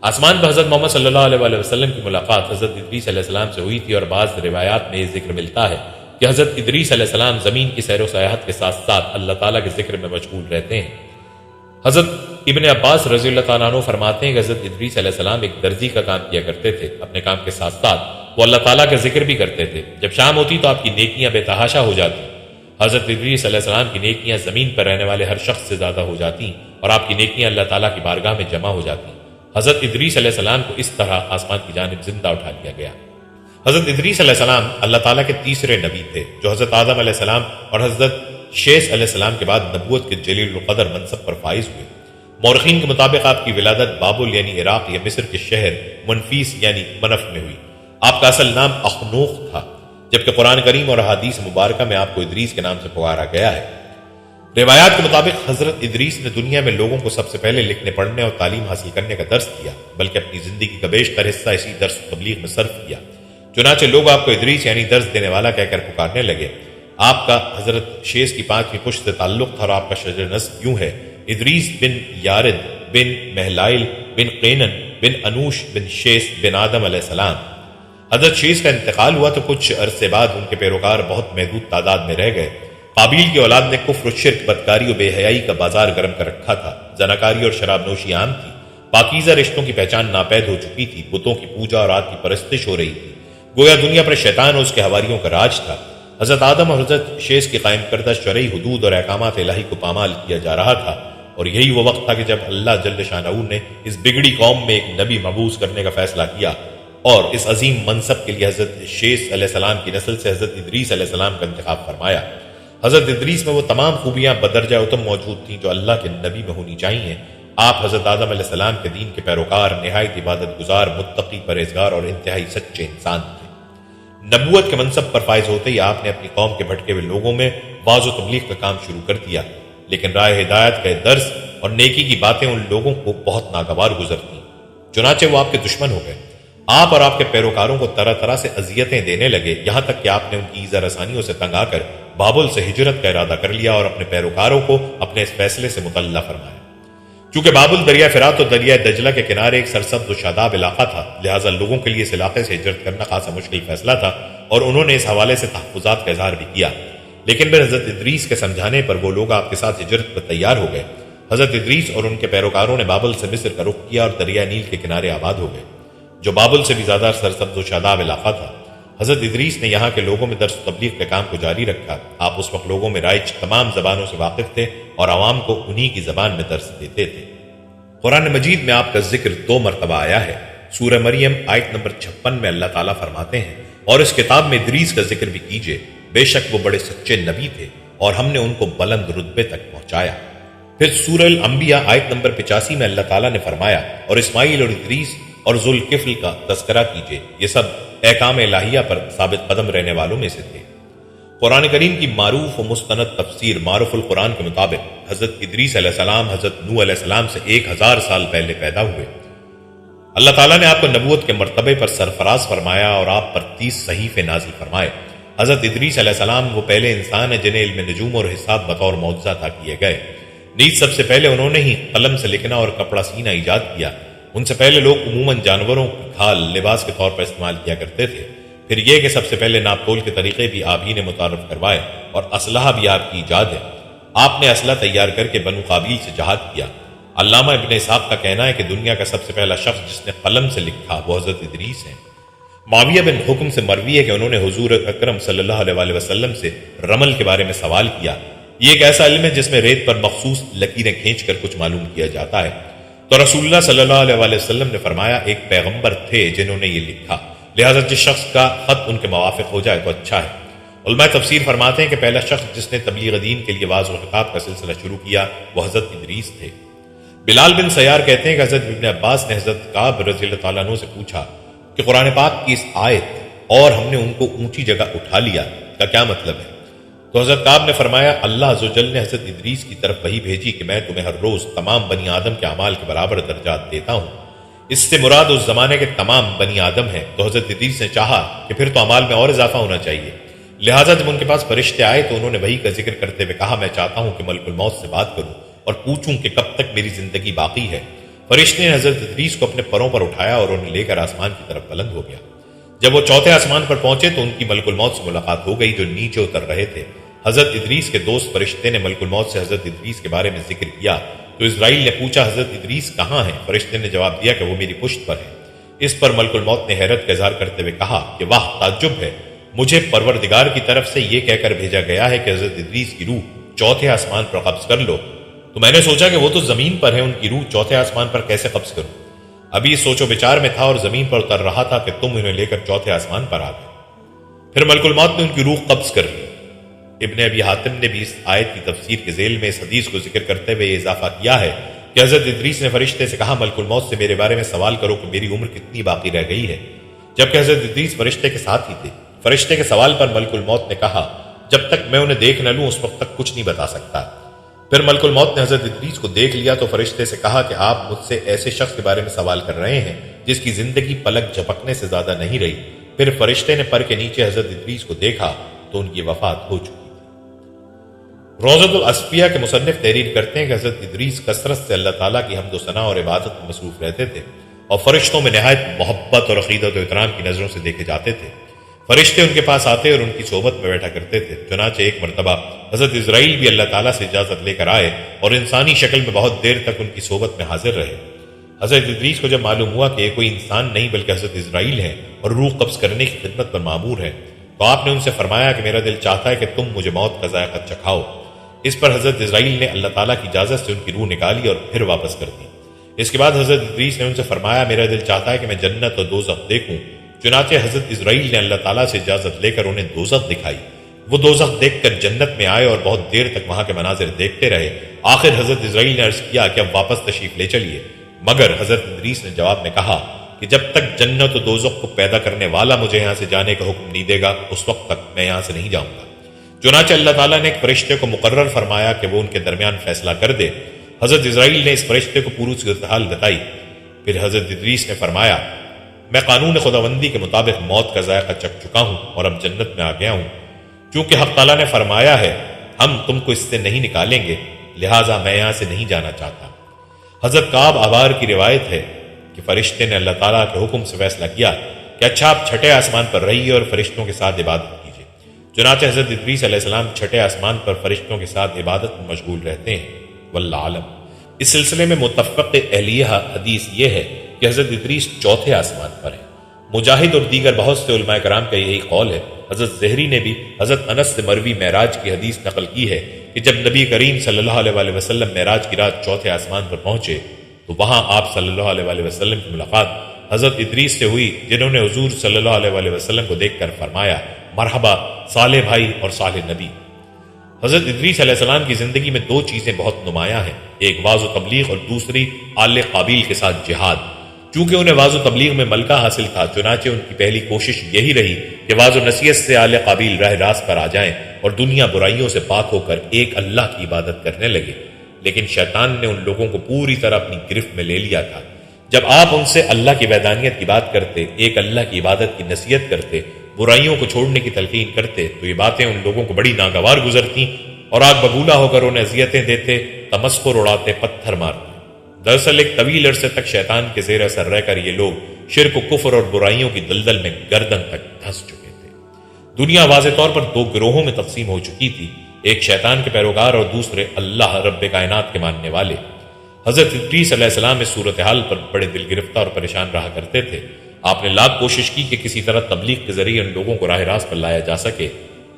آسمان پر حضرت محمد صلی اللہ علیہ وسلم کی ملاقات حضرت ادریس علیہ السلام سے ہوئی تھی، اور بعض روایات میں یہ ذکر ملتا ہے کہ حضرت ادریس علیہ السلام زمین کی سیر و سیاحت کے ساتھ ساتھ اللہ تعالیٰ کے ذکر میں مشغول رہتے ہیں۔ حضرت ابن عباس رضی اللہ تعالیٰ عنہ فرماتے ہیں کہ حضرت ادریس علیہ السلام ایک درزی کا کام کیا کرتے تھے۔ اپنے کام کے ساتھ ساتھ وہ اللہ تعالیٰ کا ذکر بھی کرتے تھے۔ جب شام ہوتی تو آپ کی نیکیاں بے تحاشا ہو جاتی۔ حضرت ادریس علیہ السلام کی نیکیاں زمین پر رہنے والے ہر شخص سے زیادہ ہو جاتی اور آپ کی نیکیاں اللہ تعالیٰ کی بارگاہ میں جمع ہو جاتی۔ حضرت ادریس علیہ السلام کو اس طرح آسمان کی جانب زندہ اٹھا لیا گیا۔ حضرت ادریس علیہ السلام اللہ تعالیٰ کے تیسرے نبی تھے جو حضرت آدم علیہ السلام اور حضرت شیث علیہ السلام کے بعد نبوت کے جلیل القدر منصب پر فائز ہوئے۔ مورخین کے مطابق آپ کی ولادت بابل یعنی عراق یا مصر کے شہر منفیس یعنی منف میں ہوئی۔ آپ کا اصل نام اخنوخ تھا، جبکہ قرآن کریم اور احادیث مبارکہ میں آپ کو ادریس کے نام سے پکارا گیا ہے۔ روایات کے مطابق حضرت ادریس نے دنیا میں لوگوں کو سب سے پہلے لکھنے پڑھنے اور تعلیم حاصل کرنے کا درس دیا، بلکہ اپنی زندگی کا بیشتر حصہ اسی درس و تبلیغ میں صرف کیا۔ چنانچہ لوگ آپ کو ادریس یعنی درس دینے والا کہہ کر پکارنے لگے۔ آپ کا حضرت شیث کی 5ویں پشت سے تعلق تھا اور آپ کا شجر نسب یوں ہے: ادریس بن یارد بن مہلائل بن قینن بن انوش بن شیث بن آدم علیہ السلام۔ حضرت شیث کا انتقال ہوا تو کچھ عرصے بعد ان کے پیروکار بہت محدود تعداد میں رہ گئے۔ قابیل کی اولاد نے کفر و شرک، بدکاری و بے حیائی کا بازار گرم کر رکھا تھا۔ زناکاری اور شراب نوشی عام تھی۔ پاکیزہ رشتوں کی پہچان ناپید ہو چکی تھی۔ بتوں کی پوجا اور آگ کی پرستش ہو رہی تھی۔ گویا دنیا پر شیطان اور اس کے حواریوں کا راج تھا۔ حضرت آدم اور حضرت شیث کی قائم کردہ شرعی حدود اور احکامات الہی کو پامال کیا جا رہا تھا، اور یہی وہ وقت تھا کہ جب اللہ جل شانہ نے اس بگڑی قوم میں ایک نبی مبعوث کرنے کا فیصلہ کیا اور اس عظیم منصب کے لیے حضرت شیث علیہ السلام کی نسل سے حضرت ادریس علیہ السلام کا انتخاب فرمایا۔ حضرت ادریس میں وہ تمام خوبیاں بدرجہ اتم موجود تھیں جو اللہ کے نبی میں ہونی چاہیے۔ آپ حضرت آدم علیہ السلام کے دین کے پیروکار، نہایت عبادت گزار، متقی، پرہیزگار اور انتہائی سچے انسان تھے۔ نبوت کے منصب پر فائز ہوتے ہی آپ نے اپنی قوم کے بھٹکے ہوئے لوگوں میں واعظ و تبلیغ کا کام شروع کر دیا، لیکن راہ ہدایت کا درس اور نیکی کی باتیں ان لوگوں کو بہت ناگوار گزرتی، چنانچہ وہ آپ کے دشمن ہو گئے۔ آپ اور آپ کے پیروکاروں کو طرح طرح سے اذیتیں دینے لگے، یہاں تک کہ آپ نے ان کی ایذا رسانیوں سے تنگ آ کر بابل سے ہجرت کا ارادہ کر لیا اور اپنے پیروکاروں کو اپنے اس فیصلے سے مطلع فرمایا۔ چونکہ بابل دریا فرات اور دریا دجلہ کے کنارے ایک سرسبز و شاداب علاقہ تھا، لہٰذا لوگوں کے لیے اس علاقے سے ہجرت کرنا خاصا مشکل فیصلہ تھا، اور انہوں نے اس حوالے سے تحفظات کا اظہار بھی کیا۔ لیکن پھر حضرت ادریس کے سمجھانے پر وہ لوگ آپ کے ساتھ ہجرت پر تیار ہو گئے۔ حضرت ادریس اور ان کے پیروکاروں نے بابل سے مصر کا رخ کیا اور دریا نیل کے کنارے آباد ہو گئے، جو بابل سے بھی زیادہ سرسبز و شاداب علاقہ تھا۔ حضرت ادریس نے یہاں کے لوگوں میں درس و تبلیغ کے کام کو جاری رکھا۔ آپ اس وقت لوگوں میں رائج تمام زبانوں سے واقف تھے اور عوام کو انہی کی زبان میں درس دیتے تھے۔ قرآن مجید میں آپ کا ذکر 2 مرتبہ آیا ہے۔ سورہ مریم آیت نمبر 56 میں اللہ تعالیٰ فرماتے ہیں، اور اس کتاب میں ادریس کا ذکر بھی کیجئے، بے شک وہ بڑے سچے نبی تھے اور ہم نے ان کو بلند رتبے تک پہنچایا۔ پھر سورہ الانبیاء آیت نمبر 85 میں اللہ تعالیٰ نے فرمایا، اور اسماعیل اور ادریس اور ذوالکفل کا تذکرہ کیجئے، یہ سب احکام الہیہ پر ثابت قدم رہنے والوں میں سے تھے۔ قرآن کریم کی معروف و مستند تفسیر معروف القرآن کے مطابق حضرت ادریس علیہ السلام حضرت نوح علیہ السلام سے 1000 سال پہلے پیدا ہوئے۔ اللہ تعالیٰ نے آپ کو نبوت کے مرتبے پر سرفراز فرمایا اور آپ پر 30 صحیفے نازل فرمائے۔ حضرت ادریس علیہ السلام وہ پہلے انسان ہیں جنہیں علم نجوم اور حساب بطور معجزہ عطا کیے گئے۔ نیز سب سے پہلے انہوں نے ہی قلم سے لکھنا اور کپڑا سینا ایجاد کیا۔ ان سے پہلے لوگ عموماً جانوروں کی کھال لباس کے طور پر استعمال کیا کرتے تھے۔ پھر یہ کہ سب سے پہلے ناپ تول کے طریقے بھی آپ ہی نے متعارف کروائے، اور اسلحہ بھی آپ کی ایجاد ہے۔ آپ نے اسلحہ تیار کر کے بنو قابیل سے جہاد کیا۔ علامہ ابن اسحاق کا کہنا ہے کہ دنیا کا سب سے پہلا شخص جس نے قلم سے لکھا وہ حضرت ادریس ہیں۔ معاویہ بن حکم سے مروی ہے کہ انہوں نے حضور اکرم صلی اللہ علیہ وسلم سے رمل کے بارے میں سوال کیا۔ یہ ایک ایسا علم ہے جس میں ریت پر مخصوص لکیریں کھینچ کر کچھ معلوم کیا جاتا ہے۔ تو رسول اللہ صلی اللہ علیہ وسلم نے فرمایا، ایک پیغمبر تھے جنہوں نے یہ لکھا، لہٰذا جس شخص کا خط ان کے موافق ہو جائے تو اچھا ہے۔ علماء تفسیر فرماتے ہیں کہ پہلا شخص جس نے تبلیغ دین کے لیے واعظ و خطاب کا سلسلہ شروع کیا وہ حضرت ادریس تھے۔ بلال بن سیار کہتے ہیں کہ حضرت ابن عباس نے حضرت کعب رضی اللہ تعالیٰ عنہ سے پوچھا کہ قرآن پاک کی اس آیت اور ہم نے ان کو اونچی جگہ اٹھا لیا کا کیا مطلب ہے؟ تو حضرت کعب نے فرمایا، اللہ عز و جل نے حضرت ادریس کی طرف وحی بھیجی کہ میں تمہیں ہر روز تمام بنی آدم کے اعمال کے برابر درجات دیتا ہوں۔ اس سے مراد اس زمانے کے تمام بنی آدم ہیں۔ تو حضرت ادریس نے چاہا کہ پھر تو اعمال میں اور اضافہ ہونا چاہیے، لہٰذا جب ان کے پاس فرشتے آئے تو انہوں نے وحی کا ذکر کرتے ہوئے کہا، میں چاہتا ہوں کہ ملک الموت سے بات کروں اور پوچھوں کہ کب تک میری زندگی باقی ہے۔ فرشتے نے حضرت ادریس کو اپنے پروں پر اٹھایا اور انہیں لے کر آسمان کی طرف بلند ہو گیا۔ جب وہ چوتھے آسمان پر پہنچے تو ان کی ملک الموت سے ملاقات ہو گئی جو نیچے اتر رہے تھے۔ حضرت ادریس کے دوست فرشتے نے ملک الموت سے حضرت ادریس کے بارے میں ذکر کیا تو اسرائیل نے پوچھا، حضرت ادریس کہاں ہیں؟ فرشتے نے جواب دیا کہ وہ میری پشت پر ہے۔ اس پر ملک الموت نے حیرت کا اظہار کرتے ہوئے کہا کہ واہ، تعجب ہے، مجھے پروردگار کی طرف سے یہ کہہ کر بھیجا گیا ہے کہ حضرت ادریس کی روح چوتھے آسمان پر قبض کر لو۔ تو میں نے سوچا کہ وہ تو زمین پر ہے، ان کی روح چوتھے آسمان پر کیسے قبض کروں؟ ابھی سوچ و بچار میں تھا اور زمین پر اتر رہا تھا کہ تم انہیں لے کر چوتھے آسمان پر آ گئے۔ پھر ملک الموت نے ان کی روح قبض کر لی۔ ابن ابی حاتم نے بھی اس آیت کی تفسیر کے ذیل میں اس حدیث کو ذکر کرتے ہوئے یہ اضافہ کیا ہے کہ حضرت ادریس نے فرشتے سے کہا ملک الموت سے میرے بارے میں سوال کرو کہ میری عمر کتنی باقی رہ گئی ہے، جبکہ حضرت ادریس فرشتے کے ساتھ ہی تھے۔ فرشتے کے سوال پر ملک الموت نے کہا جب تک میں انہیں دیکھ نہ لوں اس وقت تک کچھ نہیں بتا سکتا۔ پھر ملک الموت نے حضرت ادریس کو دیکھ لیا تو فرشتے سے کہا کہ آپ مجھ سے ایسے شخص کے بارے میں سوال کر رہے ہیں جس کی زندگی پلک جھپکنے سے زیادہ نہیں رہی۔ پھر فرشتے نے پر کے نیچے حضرت ادریس کو دیکھا تو ان کی وفات ہو چکی تھی۔ روضۃ الاصفیاء کے مصنف تحریر کرتے ہیں کہ حضرت ادریس کثرت سے اللہ تعالیٰ کی حمد و ثنا اور عبادت میں مصروف رہتے تھے اور فرشتوں میں نہایت محبت اور عقیدت و احترام کی نظروں سے دیکھے جاتے تھے۔ فرشتے ان کے پاس آتے اور ان کی صحبت میں بیٹھا کرتے تھے۔ چنانچہ ایک مرتبہ حضرت اسرائیل بھی اللہ تعالیٰ سے اجازت لے کر آئے اور انسانی شکل میں بہت دیر تک ان کی صحبت میں حاضر رہے۔ حضرت ادریس کو جب معلوم ہوا کہ یہ کوئی انسان نہیں بلکہ حضرت اسرائیل ہے اور روح قبض کرنے کی خدمت پر مامور ہے، تو آپ نے ان سے فرمایا کہ میرا دل چاہتا ہے کہ تم مجھے موت کا ذائقہ چکھاؤ۔ اس پر حضرت اسرائیل نے اللہ تعالیٰ کی اجازت سے ان کی روح نکالی اور پھر واپس کر دی۔ اس کے بعد حضرت ادریس نے ان سے فرمایا میرا دل چاہتا ہے کہ میں جنت اور دوزخ دیکھوں۔ چنانچہ حضرت اسرائیل نے اللہ تعالیٰ سے اجازت لے کر انہیں دوزخ دکھائی۔ وہ دوزخ دیکھ کر جنت میں آئے اور بہت دیر تک وہاں کے مناظر دیکھتے رہے۔ آخر حضرت اسرائیل نے عرض کیا کہ اب واپس تشریف لے چلیے، مگر حضرت ادریس نے جواب میں کہا کہ جب تک جنت و دوزخ کو پیدا کرنے والا مجھے یہاں سے جانے کا حکم نہیں دے گا اس وقت تک میں یہاں سے نہیں جاؤں گا۔ چنانچہ اللہ تعالیٰ نے ایک فرشتے کو مقرر فرمایا کہ وہ ان کے درمیان فیصلہ کر دے۔ حضرت اسرائیل نے اس فرشتے کو پوری صورتحال بتائی۔ پھر حضرت ادریس نے فرمایا میں قانون خداوندی کے مطابق موت کا ذائقہ چکھ چکا ہوں اور اب جنت میں آ گیا ہوں۔ چونکہ حق تعالیٰ نے فرمایا ہے ہم تم کو اس سے نہیں نکالیں گے، لہٰذا میں یہاں سے نہیں جانا چاہتا۔ حضرت کعب احبار کی روایت ہے کہ فرشتے نے اللہ تعالیٰ کے حکم سے فیصلہ کیا کہ اچھا آپ چھٹے آسمان پر رہیے اور فرشتوں کے ساتھ عبادت کیجیے۔ چنانچہ حضرت ادریس علیہ السلام چھٹے آسمان پر فرشتوں کے ساتھ عبادت میں مشغول رہتے ہیں، واللہ عالم۔ اس سلسلے میں متفق اہلیہ حدیث یہ ہے کہ حضرت ادریس چوتھے آسمان پر ہے۔ مجاہد اور دیگر بہت سے علماء کرام کا یہی قول ہے۔ حضرت زہری نے بھی حضرت انس سے مروی معراج کی حدیث نقل کی ہے کہ جب نبی کریم صلی اللہ علیہ وآلہ وسلم معراج کی رات چوتھے آسمان پر پہنچے تو وہاں آپ صلی اللہ علیہ وآلہ وسلم کی ملاقات حضرت ادریس سے ہوئی، جنہوں نے حضور صلی اللہ علیہ وآلہ وسلم کو دیکھ کر فرمایا مرحبا صالح بھائی اور صالح نبی۔ حضرت ادریس علیہ السلام کی زندگی میں دو چیزیں بہت نمایاں ہیں، ایک واعظ و تبلیغ اور دوسری آل قابیل کے ساتھ جہاد۔ چونکہ انہیں واعظ و تبلیغ میں ملکہ حاصل تھا، چنانچہ ان کی پہلی کوشش یہی رہی کہ واعظ و نصیحت سے آل قابیل راہ راست پر آ جائیں اور دنیا برائیوں سے پاک ہو کر ایک اللہ کی عبادت کرنے لگے۔ لیکن شیطان نے ان لوگوں کو پوری طرح اپنی گرفت میں لے لیا تھا۔ جب آپ ان سے اللہ کی وحدانیت کی بات کرتے، ایک اللہ کی عبادت کی نصیحت کرتے، برائیوں کو چھوڑنے کی تلقین کرتے تو یہ باتیں ان لوگوں کو بڑی ناگوار گزرتی اور آگ بگولا ہو کر انہیں اذیتیں دیتے، تمسخر اڑاتے، پتھر مارتے۔ دراصل ایک طویل عرصے تک شیطان کے زیر اثر رہ کر یہ لوگ شرک و کفر اور برائیوں کی دلدل میں گردن تک دھنس چکے تھے۔ دنیا واضح طور پر دو گروہوں میں تقسیم ہو چکی تھی، ایک شیطان کے پیروکار اور دوسرے اللہ رب کائنات کے ماننے والے۔ حضرت ادریس علیہ السلام اس صورتحال پر بڑے دل گرفتہ اور پریشان رہا کرتے تھے۔ آپ نے لاکھ کوشش کی کہ کسی طرح تبلیغ کے ذریعے ان لوگوں کو راہ راست پر لایا جا سکے،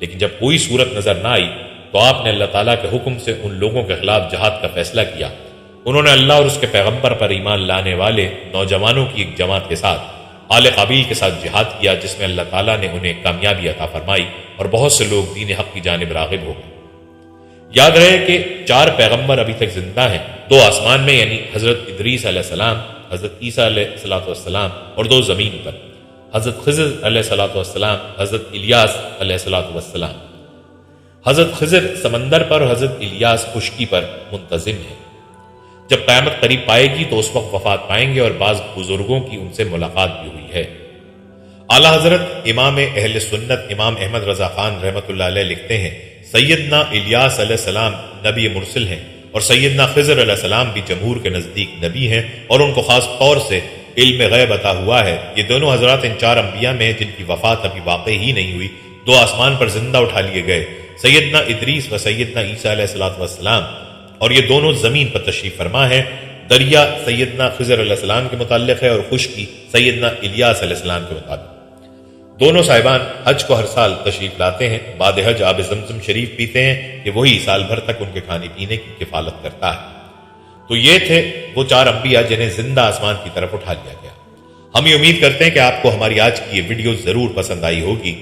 لیکن جب کوئی صورت نظر نہ آئی تو آپ نے اللہ تعالیٰ کے حکم سے ان لوگوں کے خلاف جہاد کا فیصلہ کیا۔ انہوں نے اللہ اور اس کے پیغمبر پر ایمان لانے والے نوجوانوں کی ایک جماعت کے ساتھ آل قابیل کے ساتھ جہاد کیا، جس میں اللہ تعالیٰ نے انہیں کامیابی عطا فرمائی اور بہت سے لوگ دین حق کی جانب راغب ہو گئے۔ یاد رہے کہ 4 پیغمبر ابھی تک زندہ ہیں، 2 آسمان میں یعنی حضرت ادریس علیہ السلام، حضرت عیسیٰ علیہ السلام اور 2 زمین پر، حضرت خضر علیہ السلام، حضرت الیاس علیہ السلام۔ حضرت خضر سمندر پر اور حضرت الیاس خشکی پر منتظم ہے۔ جب قیامت قریب پائے گی تو اس وقت وفات پائیں گے اور بعض بزرگوں کی ان سے ملاقات بھی ہوئی ہے۔ اعلیٰ حضرت امام اہل سنت امام احمد رضا خان رحمۃ اللہ علیہ لکھتے ہیں سیدنا الیاس علیہ السلام نبی مرسل ہیں اور سیدنا خضر علیہ السلام بھی جمہور کے نزدیک نبی ہیں اور ان کو خاص طور سے علم غیب عطا ہوا ہے۔ یہ دونوں حضرات ان 4 انبیاء میں جن کی وفات ابھی واقع ہی نہیں ہوئی 2 آسمان پر زندہ اٹھا لیے گئے، سیدنا ادریس و سیدنا عیسیٰ علیہ السلام، اور یہ دونوں زمین پر تشریف فرما ہے۔ دریا سیدنا خضر علیہ السلام کے متعلق ہے اور خشکی سیدنا الیاس علیہ السلام کے مطابق۔ دونوں صاحبان حج کو ہر سال تشریف لاتے ہیں، بعد حج آب زمزم شریف پیتے ہیں کہ وہی سال بھر تک ان کے کھانے پینے کی کفالت کرتا ہے۔ تو یہ تھے وہ 4 انبیاء جنہیں زندہ آسمان کی طرف اٹھا لیا گیا۔ ہم یہ امید کرتے ہیں کہ آپ کو ہماری آج کی یہ ویڈیو ضرور پسند آئی ہوگی۔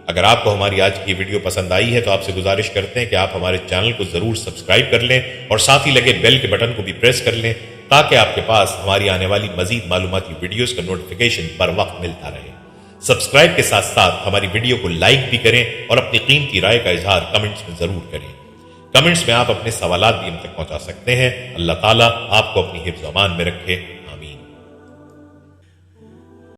اگر آپ کو ہماری آج کی یہ ویڈیو پسند آئی ہے تو آپ سے گزارش کرتے ہیں کہ آپ ہمارے چینل کو ضرور سبسکرائب کر لیں اور ساتھ ہی لگے بیل کے بٹن کو بھی پریس کر لیں تاکہ آپ کے پاس ہماری آنے والی مزید معلوماتی ویڈیوز کا نوٹیفیکیشن پر وقت ملتا رہے۔ سبسکرائب کے ساتھ ساتھ ہماری ویڈیو کو لائک بھی کریں اور اپنی قیمتی رائے کا اظہار کمنٹس میں ضرور کریں۔ کمنٹس میں آپ اپنے سوالات بھی ہم تک پہنچا سکتے ہیں۔ اللہ تعالیٰ آپ کو اپنی حفظ و امان میں رکھے۔